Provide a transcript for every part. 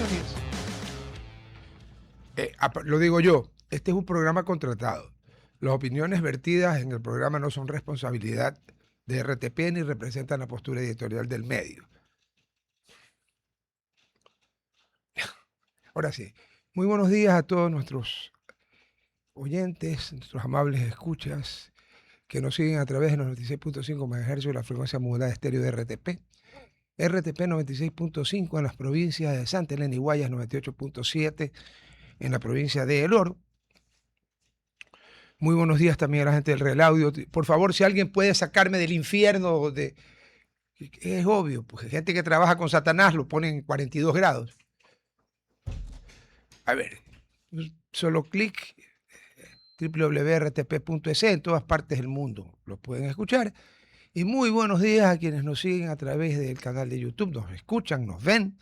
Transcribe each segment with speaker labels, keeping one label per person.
Speaker 1: buenos días. Lo digo yo, este es un programa contratado. Las opiniones vertidas en el programa no son responsabilidad de RTP ni representan la postura editorial del medio. Ahora sí, muy buenos días a todos nuestros oyentes, nuestros amables escuchas que nos siguen a través de los 96.5 MHz de la frecuencia modulada estéreo de RTP. RTP 96.5 en las provincias de Santa Elena y Guayas, 98.7 en la provincia de El Oro. Muy buenos días también a la gente del Real Audio. Por favor, si alguien puede sacarme del infierno, es obvio, porque gente que trabaja con Satanás lo ponen en 42 grados. A ver, solo clic www.rtp.es, en todas partes del mundo lo pueden escuchar. Y muy buenos días a quienes nos siguen a través del canal de YouTube, nos escuchan, nos ven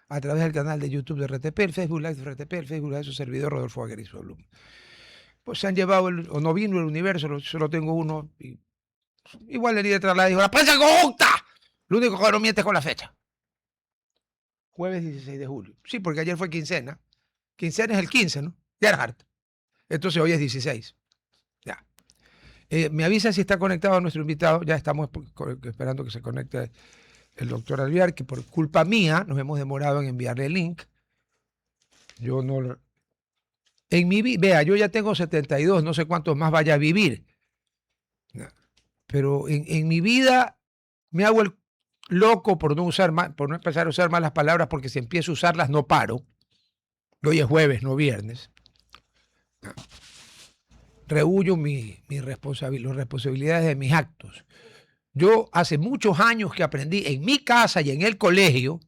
Speaker 1: a través del canal de YouTube de RTP, el Facebook Live de RTP, el Facebook Live de su servidor Rodolfo Aguerizo Blum. Pues se han llevado, o no vino el universo, solo tengo uno, y igual le di de traslado y dijo, ¡la prensa corrupta! Lo único que no miente es con la fecha. Jueves 16 de julio. Sí, porque ayer fue quincena. Quincena es el 15, ¿no? Gerhard. Entonces hoy es 16. Ya. Me avisa si está conectado nuestro invitado. Ya estamos esperando que se conecte el doctor Alvear, que por culpa mía nos hemos demorado en enviarle el link. Yo no lo... En mi vida, vea, yo ya tengo 72, no sé cuántos más vaya a vivir. Pero en mi vida me hago el loco por no usar más, por no empezar a usar malas palabras, porque si empiezo a usarlas no paro. Hoy es jueves, no viernes. Rehuyo las responsabilidades de mis actos. Yo hace muchos años que aprendí en mi casa y en el colegio,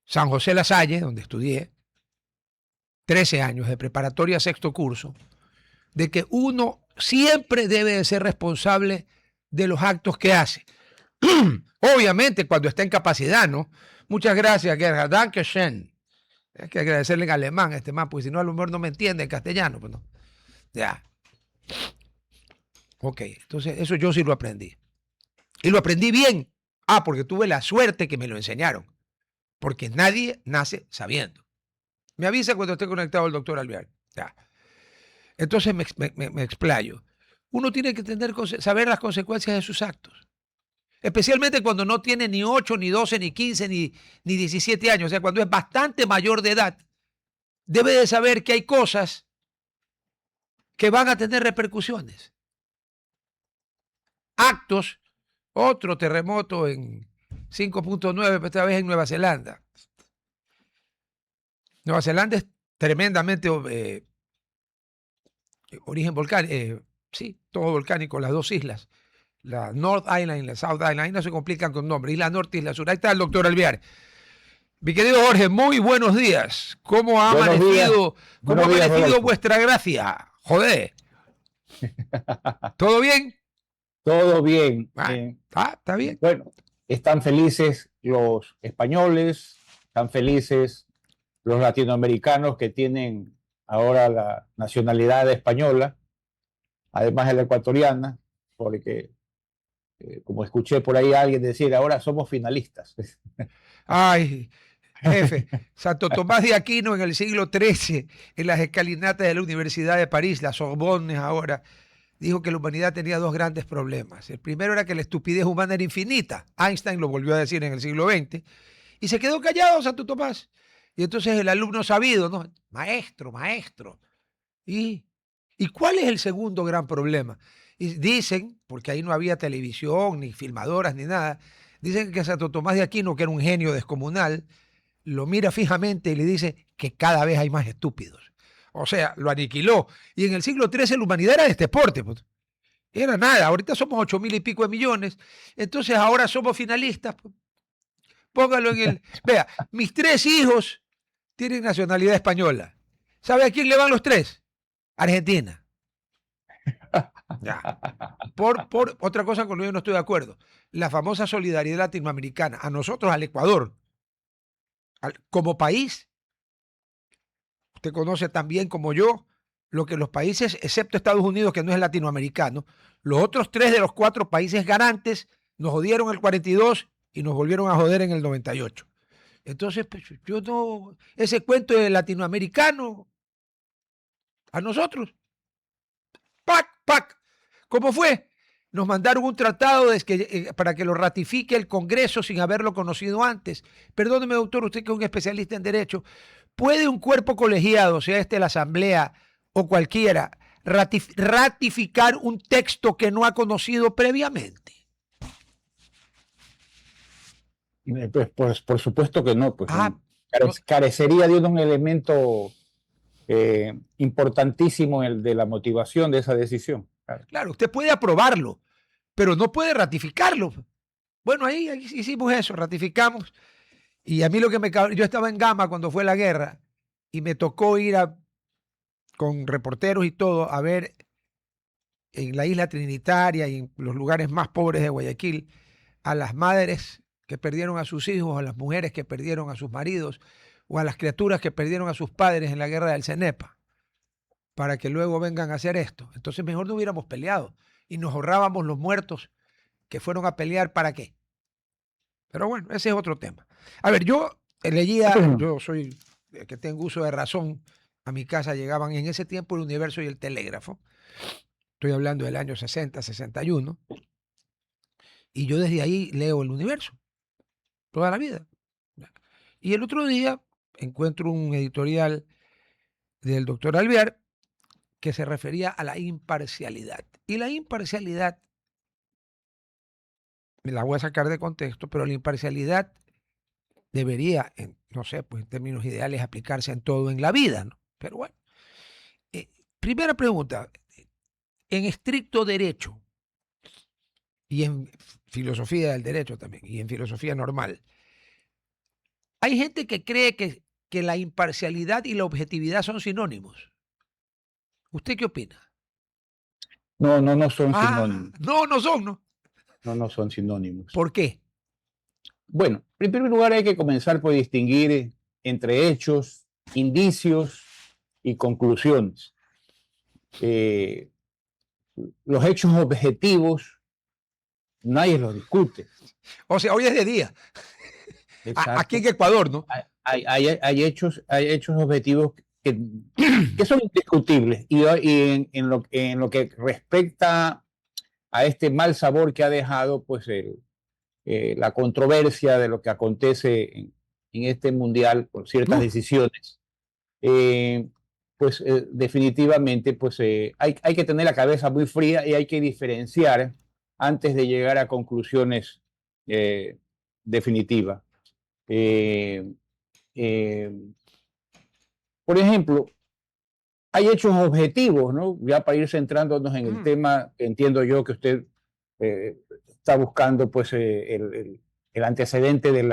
Speaker 1: San José La Salle, donde estudié, 13 años de preparatoria a sexto curso, de que uno siempre debe de ser responsable de los actos que hace. Obviamente cuando está en capacidad, ¿no? Muchas gracias, Gerhard. Dankeschön. Hay que agradecerle en alemán a este man, porque si no a lo mejor no me entiende en castellano. Pues no. Ya. Ok, entonces eso yo sí lo aprendí. Y lo aprendí bien. Porque tuve la suerte que me lo enseñaron. Porque nadie nace sabiendo. Me avisa cuando esté conectado el doctor Alvear. Ya. Entonces me explayo. Uno tiene que saber las consecuencias de sus actos. Especialmente cuando no tiene ni 8, ni 12, ni 15, ni 17 años. O sea, cuando es bastante mayor de edad, debe de saber que hay cosas que van a tener repercusiones. Actos, otro terremoto en 5.9, esta vez en Nueva Zelanda. Nueva Zelanda es tremendamente origen volcánico, sí, todo volcánico, las dos islas, la North Island y la South Island, ahí no se complican con nombres, Isla Norte y Isla Sur. Ahí está el doctor Alvear. Mi querido Jorge, muy buenos días. ¿Cómo ha amanecido vuestra gracia? Joder. ¿Todo bien?
Speaker 2: Todo bien.
Speaker 1: Está bien.
Speaker 2: Bueno, están felices los españoles, están felices los latinoamericanos que tienen ahora la nacionalidad española, además de la ecuatoriana, porque como escuché por ahí a alguien decir, ahora somos finalistas.
Speaker 1: Ay, jefe, Santo Tomás de Aquino en el siglo XIII, en las escalinatas de la Universidad de París, la Sorbonne ahora, dijo que la humanidad tenía dos grandes problemas. El primero era que la estupidez humana era infinita. Einstein lo volvió a decir en el siglo XX. Y se quedó callado Santo Tomás. Y entonces el alumno sabido, ¿no? Maestro. ¿Y cuál es el segundo gran problema? Y dicen, porque ahí no había televisión, ni filmadoras, ni nada, dicen que Santo Tomás de Aquino, que era un genio descomunal, lo mira fijamente y le dice que cada vez hay más estúpidos. O sea, lo aniquiló. Y en el siglo XIII la humanidad era de este porte. Pues. Era nada. Ahorita somos 8.000 y pico de millones. Entonces ahora somos finalistas. Pues. Póngalo en el... Vea, mis 3 hijos tienen nacionalidad española. ¿Sabe a quién le van los 3? Argentina. Ya. Por otra cosa con lo que yo no estoy de acuerdo. La famosa solidaridad latinoamericana. A nosotros, al Ecuador. Como país, usted conoce tan bien como yo lo que los países, excepto Estados Unidos, que no es latinoamericano, los otros 3 de los 4 países garantes nos jodieron el 42 y nos volvieron a joder en el 98. Entonces, pues, yo no, ese cuento de latinoamericano, a nosotros, ¡pac, pac! ¿Cómo fue? Nos mandaron un tratado para que lo ratifique el Congreso sin haberlo conocido antes. Perdóneme, doctor, usted que es un especialista en derecho, ¿puede un cuerpo colegiado, sea este la Asamblea o cualquiera, ratificar un texto que no ha conocido previamente?
Speaker 2: Pues por supuesto que no, pues
Speaker 1: No.
Speaker 2: carecería de un elemento importantísimo, el de la motivación de esa decisión.
Speaker 1: Claro, usted puede aprobarlo, pero no puede ratificarlo. Bueno, ahí hicimos eso, ratificamos. Y a mí lo que yo estaba en Gama cuando fue la guerra y me tocó ir con reporteros y todo a ver en la isla Trinitaria y en los lugares más pobres de Guayaquil a las madres que perdieron a sus hijos, a las mujeres que perdieron a sus maridos o a las criaturas que perdieron a sus padres en la guerra del Cenepa, para que luego vengan a hacer esto. Entonces mejor no hubiéramos peleado y nos ahorrábamos los muertos que fueron a pelear para qué. Pero bueno, ese es otro tema. A ver, yo leía, yo soy que tengo uso de razón, a mi casa llegaban en ese tiempo el Universo y el Telégrafo. Estoy hablando del año 60, 61. Y yo desde ahí leo el Universo, toda la vida. Y el otro día encuentro un editorial del doctor Alvear que se refería a la imparcialidad. Y la imparcialidad, me la voy a sacar de contexto, pero la imparcialidad debería, no sé, pues en términos ideales, aplicarse en todo en la vida, ¿no? Pero bueno, primera pregunta, en estricto derecho y en filosofía del derecho también, y en filosofía normal, hay gente que cree que la imparcialidad y la objetividad son sinónimos. ¿Usted qué opina?
Speaker 2: No son sinónimos.
Speaker 1: No son, ¿no?
Speaker 2: No son sinónimos.
Speaker 1: ¿Por qué?
Speaker 2: Bueno, en primer lugar hay que comenzar por distinguir entre hechos, indicios y conclusiones. Los hechos objetivos, nadie los discute.
Speaker 1: O sea, hoy es de día. Aquí en Ecuador, ¿no?
Speaker 2: Hay hechos objetivos que son indiscutibles. Y en lo que respecta a este mal sabor que ha dejado, pues, la controversia de lo que acontece en este mundial por ciertas decisiones, pues definitivamente pues, hay que tener la cabeza muy fría y hay que diferenciar antes de llegar a conclusiones definitivas. Por ejemplo, hay hechos objetivos, ¿no? Ya para ir centrándonos en el tema, entiendo yo que usted está buscando pues el antecedente de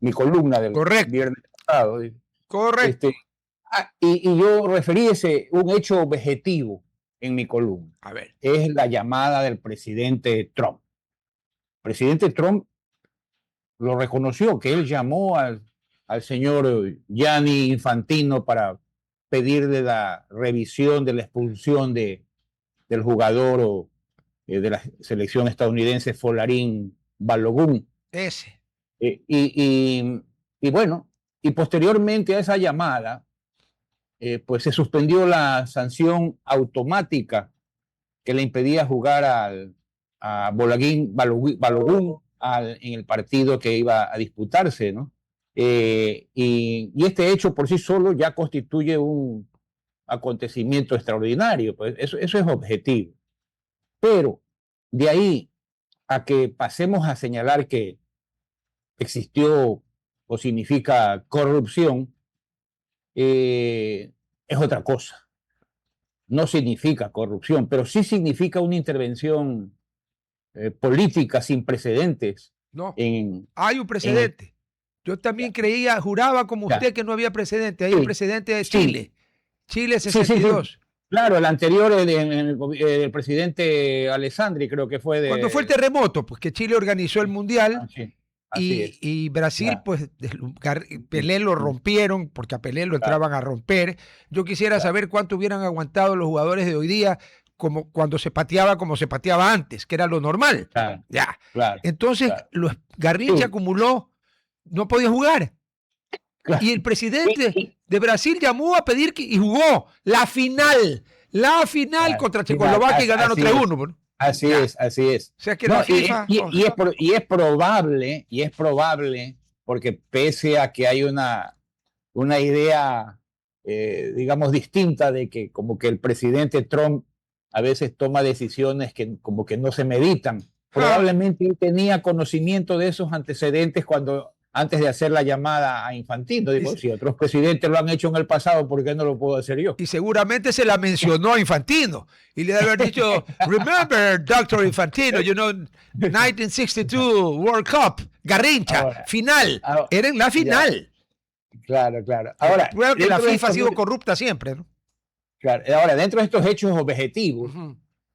Speaker 2: mi columna del viernes pasado.
Speaker 1: Correcto.
Speaker 2: Y yo referí un hecho objetivo en mi columna.
Speaker 1: A ver.
Speaker 2: Es la llamada del presidente Trump. El presidente Trump lo reconoció, que él llamó al señor Gianni Infantino para pedirle la revisión de la expulsión del jugador de la selección estadounidense Folarin Balogun.
Speaker 1: Ese.
Speaker 2: Y bueno, y posteriormente a esa llamada, pues se suspendió la sanción automática que le impedía jugar a Balogun en el partido que iba a disputarse, ¿no? Y este hecho por sí solo ya constituye un acontecimiento extraordinario, pues eso es objetivo. Pero de ahí a que pasemos a señalar que existió o significa corrupción, es otra cosa. No significa corrupción, pero sí significa una intervención política sin precedentes.
Speaker 1: No, hay un precedente. Yo también juraba como usted que no había precedente. Hay un precedente de Chile. Chile 62.
Speaker 2: Sí. Claro, el anterior, el presidente Alessandri, creo que fue de...
Speaker 1: Cuando fue el terremoto, pues que Chile organizó el Mundial y Brasil, pues Pelé lo rompieron, porque a Pelé lo entraban a romper. Yo quisiera saber cuánto hubieran aguantado los jugadores de hoy día como cuando se pateaba como se pateaba antes, que era lo normal. Entonces, Garrincha acumuló, no podía jugar. Y el presidente de Brasil llamó a pedir y jugó la final contra Checoslovaquia y ganaron 3-1.
Speaker 2: Así es, así es.
Speaker 1: O sea que la FIFA...
Speaker 2: Y es probable, porque pese a que hay una idea, digamos, distinta de que como que el presidente Trump a veces toma decisiones que como que no se meditan. Probablemente él tenía conocimiento de esos antecedentes antes de hacer la llamada a Infantino. Digo, si otros presidentes lo han hecho en el pasado, ¿por qué no lo puedo hacer yo?
Speaker 1: Y seguramente se la mencionó a Infantino. Y le debe haber dicho, remember, Dr. Infantino, 1962 World Cup, Garrincha, ahora, final. Era en la final.
Speaker 2: Ya. Claro, claro. Ahora,
Speaker 1: creo que la FIFA ha sido corrupta siempre, ¿no?
Speaker 2: Claro. Ahora, dentro de estos hechos objetivos,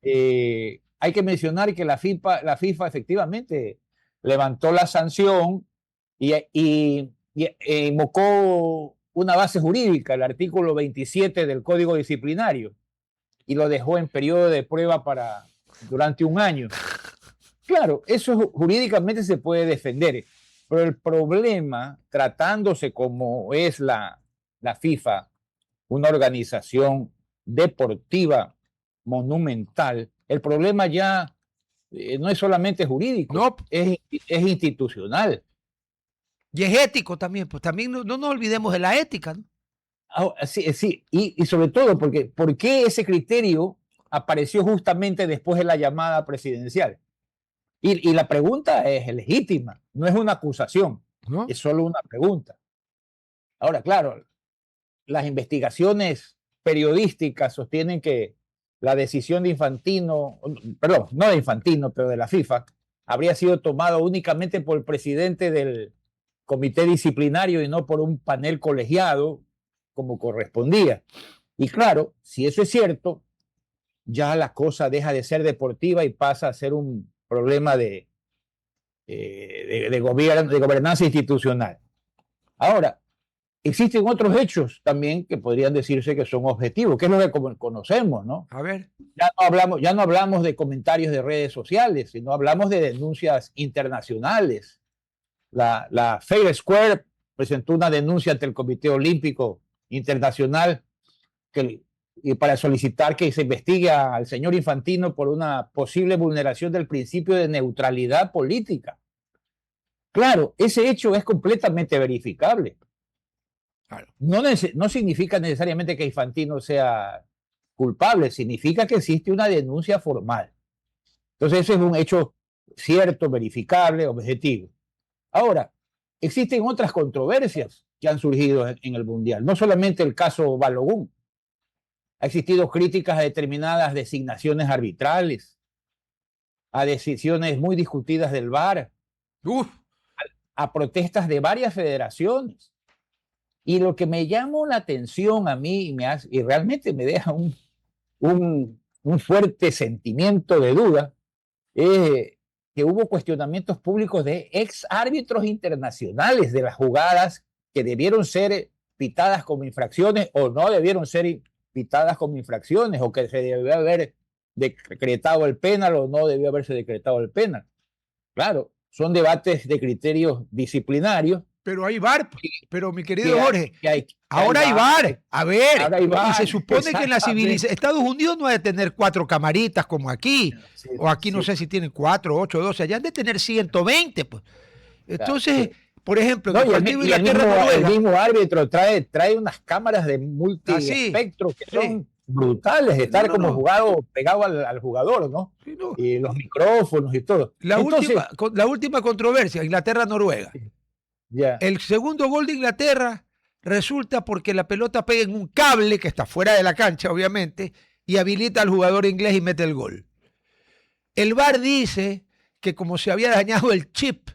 Speaker 2: hay que mencionar que la FIFA efectivamente levantó la sanción y invocó una base jurídica, el artículo 27 del Código Disciplinario, y lo dejó en periodo de prueba durante 1 año. Claro, eso jurídicamente se puede defender, pero el problema, tratándose como es la FIFA, una organización deportiva monumental, el problema ya no es solamente jurídico,
Speaker 1: no.
Speaker 2: es institucional.
Speaker 1: Y es ético también, pues también no nos olvidemos de la ética, ¿no?
Speaker 2: Sí, y sobre todo porque ¿por qué ese criterio apareció justamente después de la llamada presidencial? Y la pregunta es legítima, no es una acusación, ¿no? Es solo una pregunta. Ahora, claro, las investigaciones periodísticas sostienen que la decisión de Infantino, perdón, no de Infantino, pero de la FIFA, habría sido tomada únicamente por el presidente del comité disciplinario y no por un panel colegiado como correspondía. Y claro, si eso es cierto, ya la cosa deja de ser deportiva y pasa a ser un problema de gobernanza institucional. Ahora, existen otros hechos también que podrían decirse que son objetivos, que es lo que conocemos, ¿no?
Speaker 1: A ver.
Speaker 2: Ya no hablamos de comentarios de redes sociales, sino hablamos de denuncias internacionales. La Fair Square presentó una denuncia ante el Comité Olímpico Internacional y para solicitar que se investigue al señor Infantino por una posible vulneración del principio de neutralidad política. Claro, ese hecho es completamente verificable. Claro. No significa necesariamente que Infantino sea culpable, significa que existe una denuncia formal. Entonces, ese es un hecho cierto, verificable, objetivo. Ahora, existen otras controversias que han surgido en el Mundial, no solamente el caso Balogun. Ha existido críticas a determinadas designaciones arbitrales, a decisiones muy discutidas del VAR, a protestas de varias federaciones. Y lo que me llamó la atención a mí y realmente me deja un fuerte sentimiento de duda es que hubo cuestionamientos públicos de ex árbitros internacionales de las jugadas que debieron ser pitadas como infracciones o no debieron ser pitadas como infracciones, o que se debió haber decretado el penal o no debió haberse decretado el penal. Claro, son debates de criterios disciplinarios.
Speaker 1: Pero hay VAR, pero mi querido Jorge, ahora hay VAR. A ver, y se supone que en la civilización, Estados Unidos no ha de tener 4 camaritas como aquí, o aquí no sé si tienen 4, 8, 12, allá han de tener 120, pues. Entonces, por ejemplo,
Speaker 2: el mismo árbitro trae unas cámaras de multiespectro que son brutales, de estar como pegado al jugador, ¿no? Sí, no. Y los micrófonos y todo.
Speaker 1: La última controversia, Inglaterra-Noruega.
Speaker 2: Yeah.
Speaker 1: El segundo gol de Inglaterra resulta porque la pelota pega en un cable que está fuera de la cancha, obviamente, y habilita al jugador inglés y mete el gol. El VAR dice que como se había dañado el chip,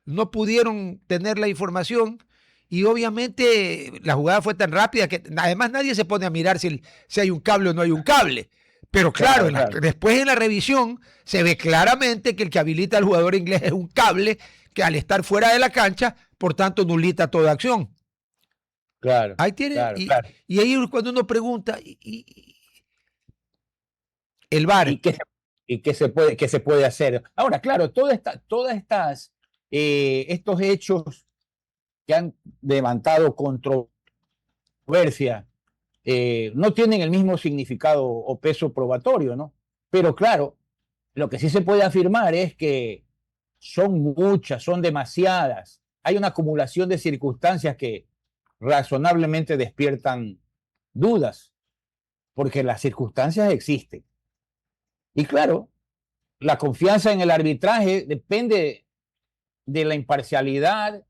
Speaker 1: no pudieron tener la información y obviamente la jugada fue tan rápida que además nadie se pone a mirar si hay un cable o no hay un cable. Pero claro, después en la revisión se ve claramente que el que habilita al jugador inglés es un cable que al estar fuera de la cancha, por tanto, nulita toda acción.
Speaker 2: Claro.
Speaker 1: Ahí tiene,
Speaker 2: claro.
Speaker 1: Y ahí es cuando uno pregunta, el VAR.
Speaker 2: ¿Y qué se puede hacer? Ahora, claro, estos hechos que han levantado controversia no tienen el mismo significado o peso probatorio, ¿no? Pero claro, lo que sí se puede afirmar es que son muchas, son demasiadas. Hay una acumulación de circunstancias que razonablemente despiertan dudas, porque las circunstancias existen. Y claro, la confianza en el arbitraje depende de la imparcialidad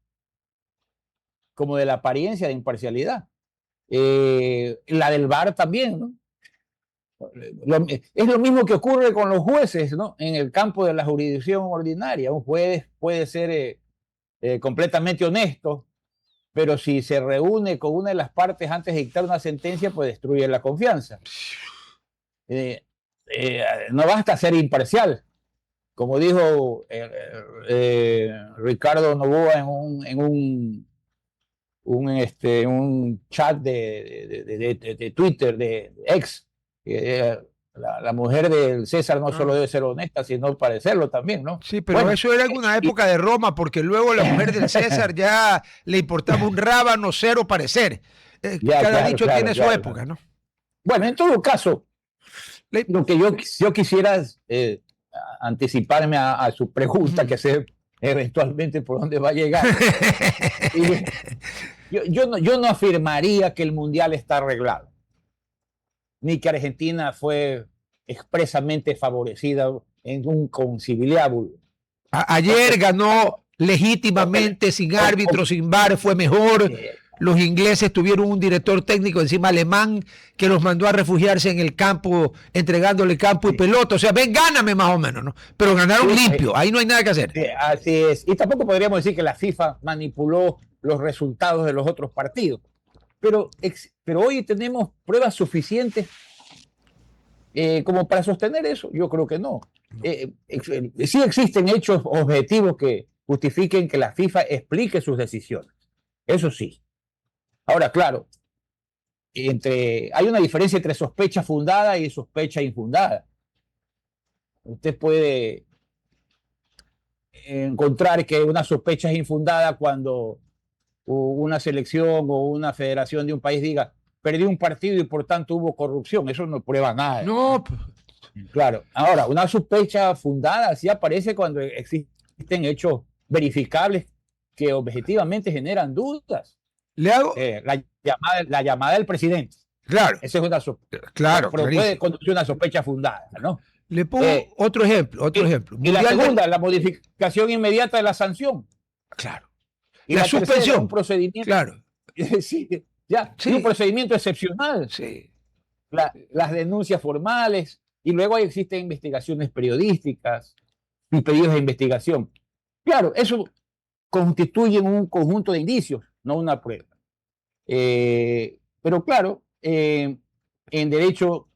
Speaker 2: como de la apariencia de imparcialidad. La del VAR también, ¿no? Es lo mismo que ocurre con los jueces, ¿no? En el campo de la jurisdicción ordinaria. Un juez puede ser completamente honesto, pero si se reúne con una de las partes antes de dictar una sentencia, pues destruye la confianza. No basta ser imparcial. Como dijo Ricardo Novoa en un chat de Twitter, de ex, la mujer del César no solo debe ser honesta, sino parecerlo también, ¿no?
Speaker 1: Sí, pero bueno, eso era en una época de Roma, porque luego la mujer del César ya le importaba un rábano, cero parecer. Cada dicho tiene su época, ¿no?
Speaker 2: Bueno, en todo caso, lo que yo quisiera anticiparme a su pregunta, que sé eventualmente por dónde va a llegar. Yo no afirmaría que el Mundial está arreglado, ni que Argentina fue expresamente favorecida en un conciliábulo.
Speaker 1: Ayer ganó legítimamente, sin árbitro, sin VAR, fue mejor. Los ingleses tuvieron un director técnico encima alemán que los mandó a refugiarse en el campo, entregándole campo y pelota. O sea, ven, gáname más o menos, ¿no? Pero ganaron limpio, ahí no hay nada que hacer.
Speaker 2: Así es. Y tampoco podríamos decir que la FIFA manipuló los resultados de los otros partidos. Pero hoy tenemos pruebas suficientes como para sostener eso. Yo creo que no. Sí existen hechos objetivos que justifiquen que la FIFA explique sus decisiones. Eso sí. Ahora, claro, hay una diferencia entre sospecha fundada y sospecha infundada. Usted puede encontrar que una sospecha es infundada cuando una selección o una federación de un país diga perdió un partido y por tanto hubo corrupción. Eso no prueba nada.
Speaker 1: No.
Speaker 2: Claro. Ahora, una sospecha fundada sí aparece cuando existen hechos verificables que objetivamente generan dudas.
Speaker 1: Le hago
Speaker 2: la llamada del presidente.
Speaker 1: Claro.
Speaker 2: Esa es una sospecha.
Speaker 1: Claro.
Speaker 2: Pero puede conducir una sospecha fundada, ¿no?
Speaker 1: Le pongo otro ejemplo.
Speaker 2: Y la segunda, la modificación inmediata de la sanción.
Speaker 1: Claro.
Speaker 2: Y
Speaker 1: la suspensión.
Speaker 2: Un procedimiento.
Speaker 1: Claro.
Speaker 2: Sí, un procedimiento excepcional.
Speaker 1: Sí.
Speaker 2: Las denuncias formales. Y luego existen investigaciones periodísticas y pedidos de investigación. Claro, eso constituye un conjunto de indicios, no una prueba. Pero claro, en derecho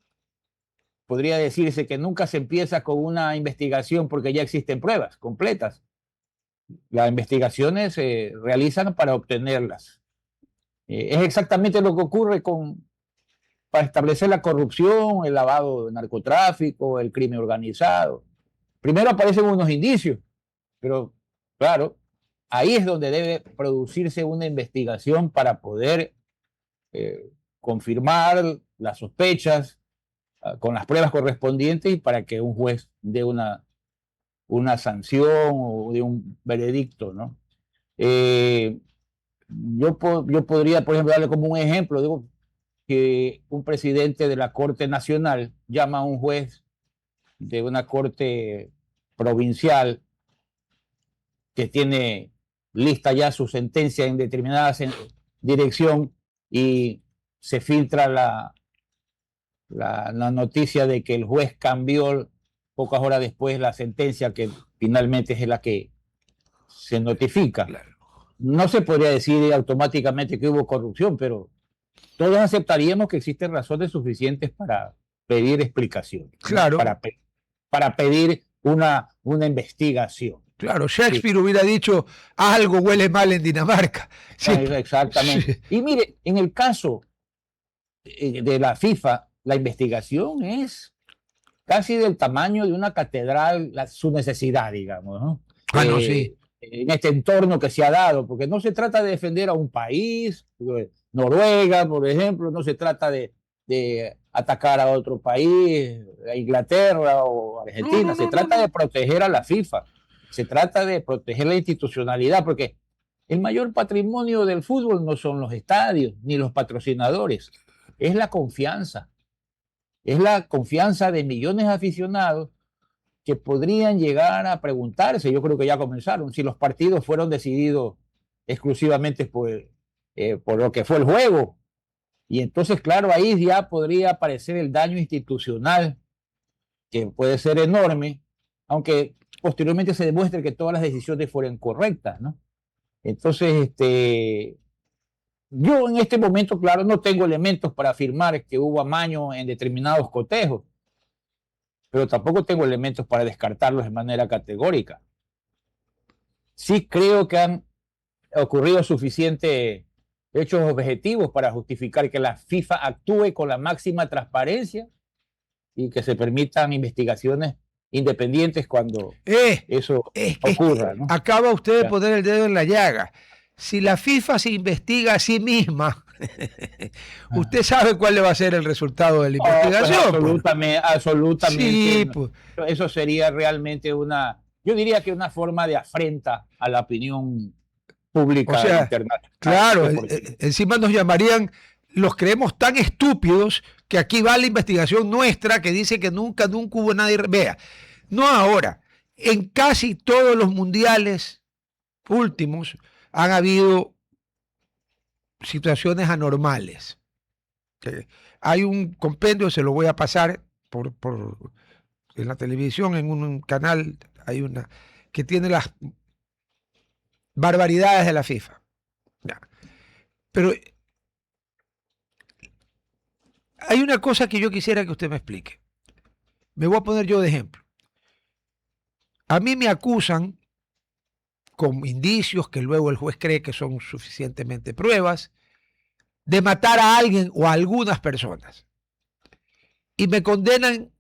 Speaker 2: podría decirse que nunca se empieza con una investigación porque ya existen pruebas completas. Las investigaciones se realizan para obtenerlas. Es exactamente lo que ocurre para establecer la corrupción, el lavado de narcotráfico, el crimen organizado. Primero aparecen unos indicios, pero claro, ahí es donde debe producirse una investigación para poder confirmar las sospechas con las pruebas correspondientes y para que un juez dé una sanción o de un veredicto, ¿no? Yo podría, por ejemplo, darle como un ejemplo, digo, que un presidente de la Corte Nacional llama a un juez de una corte provincial que tiene lista ya su sentencia en determinada dirección y se filtra la noticia de que el juez cambió pocas horas después la sentencia que finalmente es la que se notifica.
Speaker 1: Claro.
Speaker 2: No se podría decir automáticamente que hubo corrupción, pero todos aceptaríamos que existen razones suficientes para pedir explicaciones.
Speaker 1: Claro.
Speaker 2: Para pedir una investigación.
Speaker 1: Claro, Shakespeare hubiera dicho algo huele mal en Dinamarca.
Speaker 2: Sí. Exactamente. Sí. Y mire, en el caso de la FIFA, la investigación es casi del tamaño de una catedral, su necesidad, digamos, ¿no?
Speaker 1: No, sí.
Speaker 2: en este entorno que se ha dado, porque no se trata de defender a un país, Noruega, por ejemplo, no se trata de atacar a otro país, a Inglaterra o
Speaker 1: No,
Speaker 2: Argentina,
Speaker 1: no,
Speaker 2: se
Speaker 1: no, no,
Speaker 2: trata de
Speaker 1: no.
Speaker 2: proteger a la FIFA, se trata de proteger la institucionalidad, porque el mayor patrimonio del fútbol no son los estadios ni los patrocinadores, es la confianza de millones de aficionados que podrían llegar a preguntarse, yo creo que ya comenzaron, si los partidos fueron decididos exclusivamente por lo que fue el juego. Y entonces, claro, ahí ya podría aparecer el daño institucional, que puede ser enorme, aunque posteriormente se demuestre que todas las decisiones fueron correctas, ¿no? Entonces, yo en este momento, claro, no tengo elementos para afirmar que hubo amaño en determinados cotejos, pero tampoco tengo elementos para descartarlos de manera categórica. Sí creo que han ocurrido suficientes hechos objetivos para justificar que la FIFA actúe con la máxima transparencia y que se permitan investigaciones independientes cuando eso ocurra, ¿no?
Speaker 1: Acaba usted de
Speaker 2: Ya.
Speaker 1: poner el dedo en la llaga. Si la FIFA se investiga a sí misma, usted sabe cuál le va a ser el resultado de la investigación.
Speaker 2: Pues absolutamente.
Speaker 1: Sí, pues.
Speaker 2: Eso sería realmente yo diría que una forma de afrenta a la opinión pública
Speaker 1: O sea,
Speaker 2: internacional.
Speaker 1: claro,
Speaker 2: 100%.
Speaker 1: encima nos llamarían, los creemos tan estúpidos que aquí va la investigación nuestra que dice que nunca hubo nadie. Vea, no ahora, en casi todos los mundiales últimos han habido situaciones anormales. Hay un compendio, se lo voy a pasar en la televisión, en un canal, hay una que tiene las barbaridades de la FIFA. Pero hay una cosa que yo quisiera que usted me explique. Me voy a poner yo de ejemplo. A mí me acusan con indicios que luego el juez cree que son suficientemente pruebas de matar a alguien o a algunas personas. Y me condenan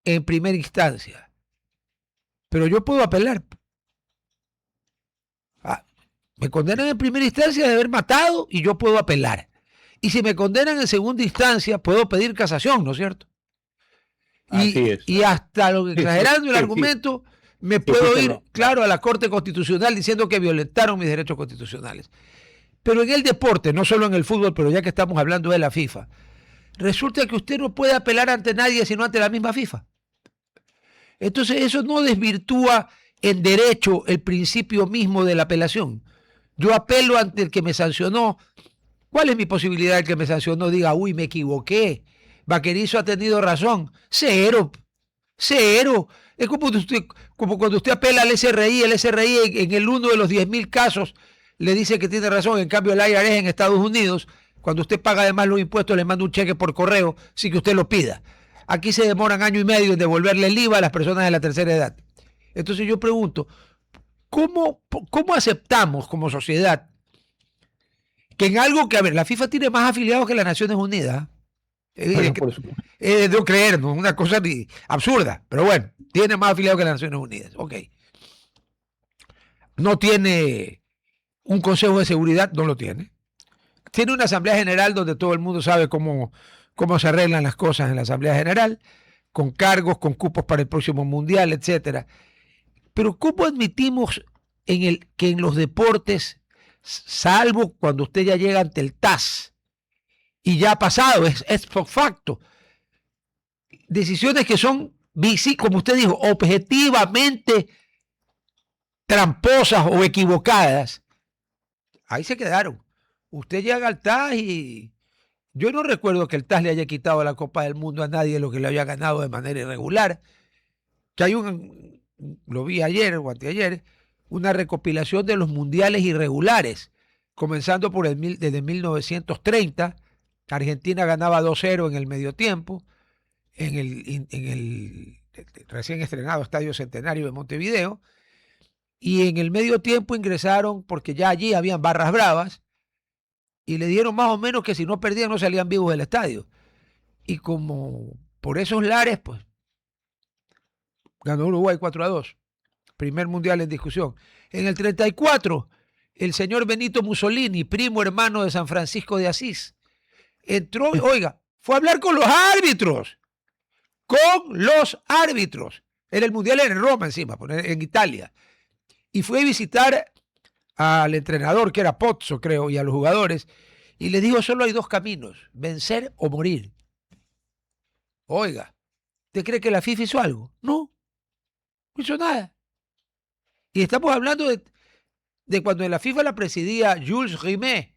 Speaker 1: en primera instancia. Pero yo puedo apelar. Me condenan en primera instancia de haber matado y yo puedo apelar. Y si me condenan en segunda instancia, puedo pedir casación, ¿no es cierto? Y hasta lo que exagerando el argumento, me puedo ir, claro, a la Corte Constitucional diciendo que violentaron mis derechos constitucionales. Pero en el deporte, no solo en el fútbol, pero ya que estamos hablando de la FIFA, resulta que usted no puede apelar ante nadie sino ante la misma FIFA. Entonces eso no desvirtúa en derecho el principio mismo de la apelación. Yo apelo ante el que me sancionó. ¿Cuál es mi posibilidad de que me sancionó diga, uy, me equivoqué? Vaquerizo ha tenido razón. Cero. Cero. Es como cuando usted apela al SRI. El SRI en el uno de los 10.000 casos le dice que tiene razón. En cambio, el IRS en Estados Unidos, cuando usted paga además los impuestos, le manda un cheque por correo sin que usted lo pida. Aquí se demoran año y medio en devolverle el IVA a las personas de la tercera edad. Entonces yo pregunto, ¿cómo aceptamos como sociedad que en algo que, a ver, la FIFA tiene más afiliados que las Naciones Unidas? No creernos, una cosa absurda, pero bueno, tiene más afiliados que las Naciones Unidas. Ok. No tiene un Consejo de Seguridad, no lo tiene. Tiene una Asamblea General donde todo el mundo sabe cómo se arreglan las cosas en la Asamblea General, con cargos, con cupos para el próximo Mundial, etcétera. Pero ¿cómo admitimos que en los deportes, salvo cuando usted ya llega ante el TAS, y ya ha pasado, es por facto, decisiones que son, como usted dijo, objetivamente tramposas o equivocadas, ahí se quedaron. Usted llega al TAS y yo no recuerdo que el TAS le haya quitado la Copa del Mundo a nadie de lo que le había ganado de manera irregular. Que hay lo vi ayer o anteayer, una recopilación de los mundiales irregulares, comenzando desde 1930. Argentina ganaba 2-0 en el medio tiempo, en el recién estrenado Estadio Centenario de Montevideo, y en el medio tiempo ingresaron, porque ya allí habían barras bravas, y le dieron más o menos que si no perdían no salían vivos del estadio. Y como por esos lares, pues, ganó Uruguay 4-2. primer mundial en discusión. En el 34, el señor Benito Mussolini, primo hermano de San Francisco de Asís, entró, oiga, fue a hablar con los árbitros. Era el mundial en Roma encima, en Italia. Y fue a visitar al entrenador, que era Pozzo, creo, y a los jugadores, y le dijo, solo hay dos caminos, vencer o morir. Oiga, ¿usted cree que la FIFA hizo algo? No hizo nada. Y estamos hablando de cuando en la FIFA la presidía Jules Rimet.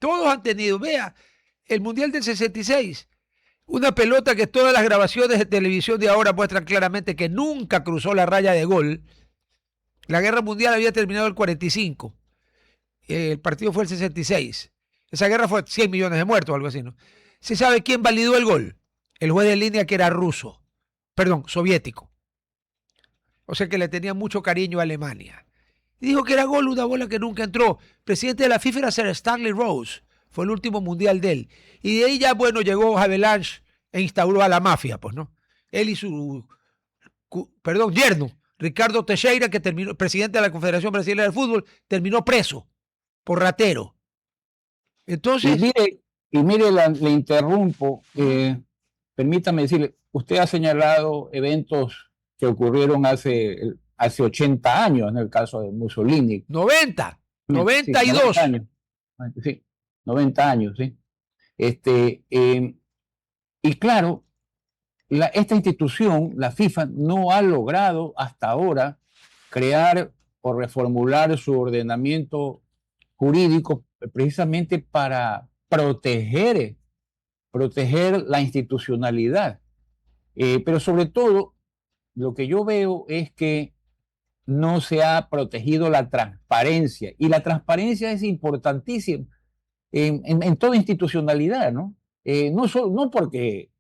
Speaker 1: Todos han tenido, vea, el Mundial del 66, una pelota que todas las grabaciones de televisión de ahora muestran claramente que nunca cruzó la raya de gol. La guerra mundial había terminado el 45. El partido fue el 66. Esa guerra fue 100 millones de muertos o algo así, ¿no? ¿Se sabe quién validó el gol? El juez de línea, que era soviético. O sea que le tenía mucho cariño a Alemania. Y dijo que era gol, una bola que nunca entró. Presidente de la FIFA era Sir Stanley Rose. Fue el último mundial de él. Y de ahí ya, bueno, llegó Havelange e instauró a la mafia, pues, ¿no? Él y su, yerno, Ricardo Teixeira, que terminó, presidente de la Confederación Brasileña del Fútbol, terminó preso por ratero. Entonces...
Speaker 2: Y mire, le interrumpo. Permítame decirle, usted ha señalado eventos que ocurrieron hace 80 años, en el caso de Mussolini.
Speaker 1: 90, 92.
Speaker 2: Sí, 90 años. Sí, 90 años, sí. Y claro, esta institución, la FIFA, no ha logrado hasta ahora crear o reformular su ordenamiento jurídico precisamente para proteger la institucionalidad. Pero sobre todo, lo que yo veo es que no se ha protegido la transparencia. Y la transparencia es importantísima en toda institucionalidad, ¿no? No porque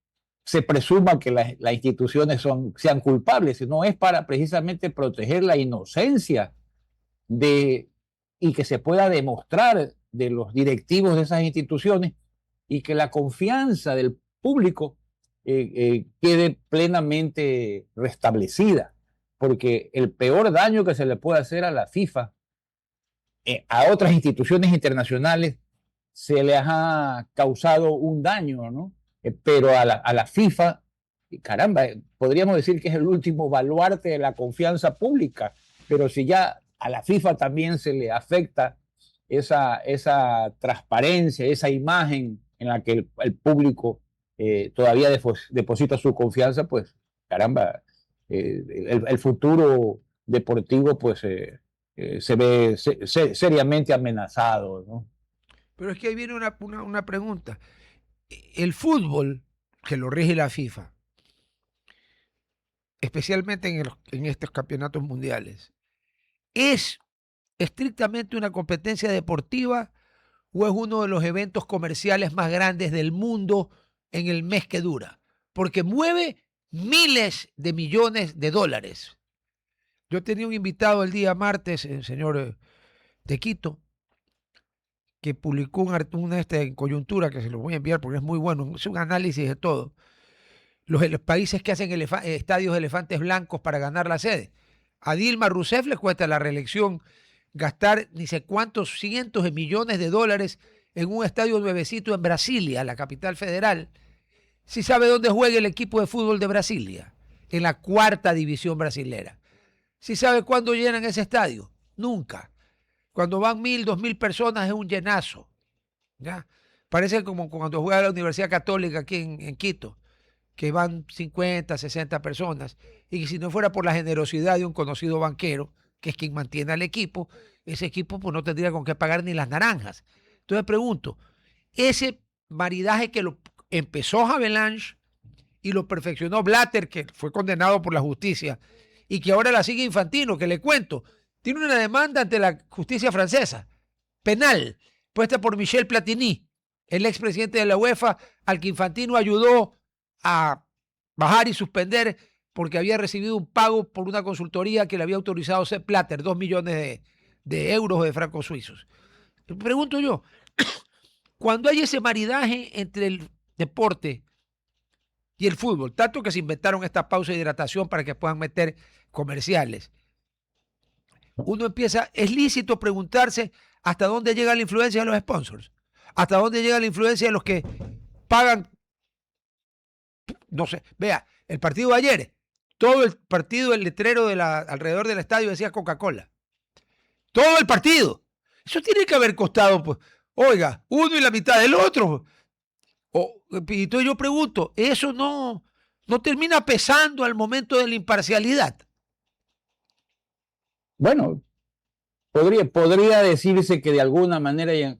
Speaker 2: se presuma que las instituciones sean culpables, sino es para precisamente proteger la inocencia y que se pueda demostrar de los directivos de esas instituciones y que la confianza del público quede plenamente restablecida. Porque el peor daño que se le puede hacer a la FIFA, a otras instituciones internacionales, se les ha causado un daño, ¿no? Pero a la FIFA, caramba, podríamos decir que es el último baluarte de la confianza pública, pero si ya a la FIFA también se le afecta esa transparencia, esa imagen en la que el público todavía deposita su confianza, pues caramba, el futuro deportivo pues se ve seriamente amenazado, ¿no?
Speaker 1: Pero es que ahí viene una pregunta. El fútbol, que lo rige la FIFA, especialmente en estos campeonatos mundiales, ¿es estrictamente una competencia deportiva o es uno de los eventos comerciales más grandes del mundo en el mes que dura? Porque mueve miles de millones de dólares. Yo tenía un invitado el día martes, el señor de Quito, que publicó en coyuntura, que se lo voy a enviar porque es muy bueno, es un análisis de todo. Los países que hacen estadios de elefantes blancos para ganar la sede. A Dilma Rousseff le cuesta la reelección gastar ni sé cuántos cientos de millones de dólares en un estadio nuevecito en Brasilia, la capital federal. ¿Sí sabe dónde juega el equipo de fútbol de Brasilia? En la 4ª división brasilera. ¿Sí sabe cuándo llenan ese estadio? Nunca. Cuando van 1.000, 2.000 personas es un llenazo. ¿Ya? Parece como cuando juega la Universidad Católica aquí en Quito, que van 50, 60 personas, y que si no fuera por la generosidad de un conocido banquero, que es quien mantiene al equipo, ese equipo pues no tendría con qué pagar ni las naranjas. Entonces pregunto, ese maridaje que lo empezó Havelange y lo perfeccionó Blatter, que fue condenado por la justicia, y que ahora la sigue Infantino, que le cuento, tiene una demanda ante la justicia francesa, penal, puesta por Michel Platini, el expresidente de la UEFA, al que Infantino ayudó a bajar y suspender porque había recibido un pago por una consultoría que le había autorizado Sepp Blatter, 2 millones de euros o de francos suizos. Pregunto yo, cuando hay ese maridaje entre el deporte y el fútbol, tanto que se inventaron esta pausa de hidratación para que puedan meter comerciales. Uno empieza, es lícito preguntarse hasta dónde llega la influencia de los sponsors, hasta dónde llega la influencia de los que pagan, no sé, vea, el partido de ayer, todo el partido, el letrero alrededor del estadio decía Coca-Cola. Todo el partido. Eso tiene que haber costado, pues, oiga, uno y la mitad del otro. Y entonces yo pregunto, ¿eso no termina pesando al momento de la imparcialidad?
Speaker 2: Bueno, podría decirse que de alguna manera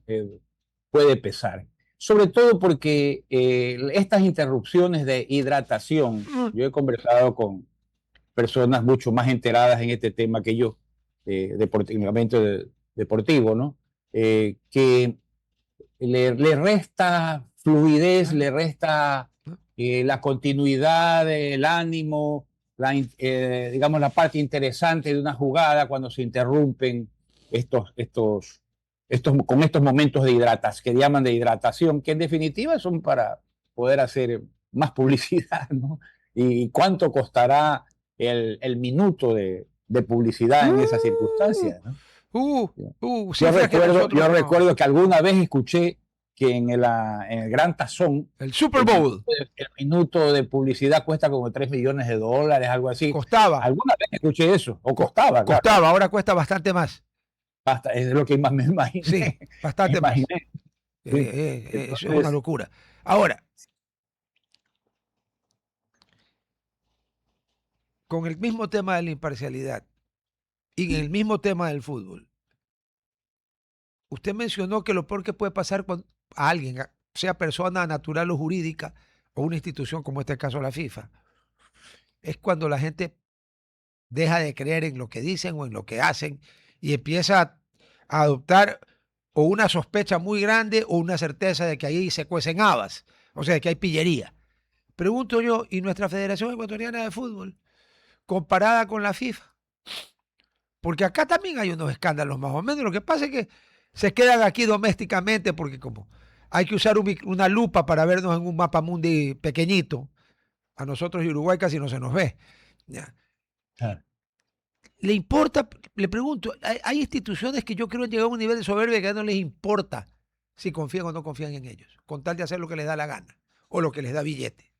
Speaker 2: puede pesar. Sobre todo porque estas interrupciones de hidratación, yo he conversado con personas mucho más enteradas en este tema que yo, deportivo, ¿no? Que le resta fluidez, le resta la continuidad, el ánimo, digamos, la parte interesante de una jugada cuando se interrumpen con estos momentos de hidratación, que llaman de hidratación, que en definitiva son para poder hacer más publicidad, ¿no? ¿Y cuánto costará el minuto de publicidad en esas circunstancias, ¿no? Yo recuerdo que alguna vez escuché que en el Gran Tazón,
Speaker 1: el Super Bowl,
Speaker 2: el minuto de publicidad cuesta como $3 millones, algo así.
Speaker 1: Costaba.
Speaker 2: Alguna vez escuché eso, o costaba.
Speaker 1: Costaba, claro. Ahora cuesta bastante más.
Speaker 2: Es lo que más me imaginé.
Speaker 1: Sí, bastante más. Sí.
Speaker 2: Entonces,
Speaker 1: eso es una locura. Ahora, con el mismo tema de la imparcialidad y en el mismo tema del fútbol, usted mencionó que lo peor que puede pasar a alguien, sea persona natural o jurídica, o una institución como este caso la FIFA, es cuando la gente deja de creer en lo que dicen o en lo que hacen y empieza a adoptar o una sospecha muy grande o una certeza de que ahí se cuecen habas, o sea, de que hay pillería. Pregunto yo, ¿y nuestra Federación Ecuatoriana de Fútbol, comparada con la FIFA? Porque acá también hay unos escándalos más o menos. Lo que pasa es que se quedan aquí domésticamente porque como hay que usar una lupa para vernos en un mapa mundi pequeñito, a nosotros y Uruguay casi no se nos ve. ¿Ya? Claro. ¿Le importa? Le pregunto, hay instituciones que yo creo han llegado a un nivel de soberbia que ya no les importa si confían o no confían en ellos, con tal de hacer lo que les da la gana o lo que les da billete.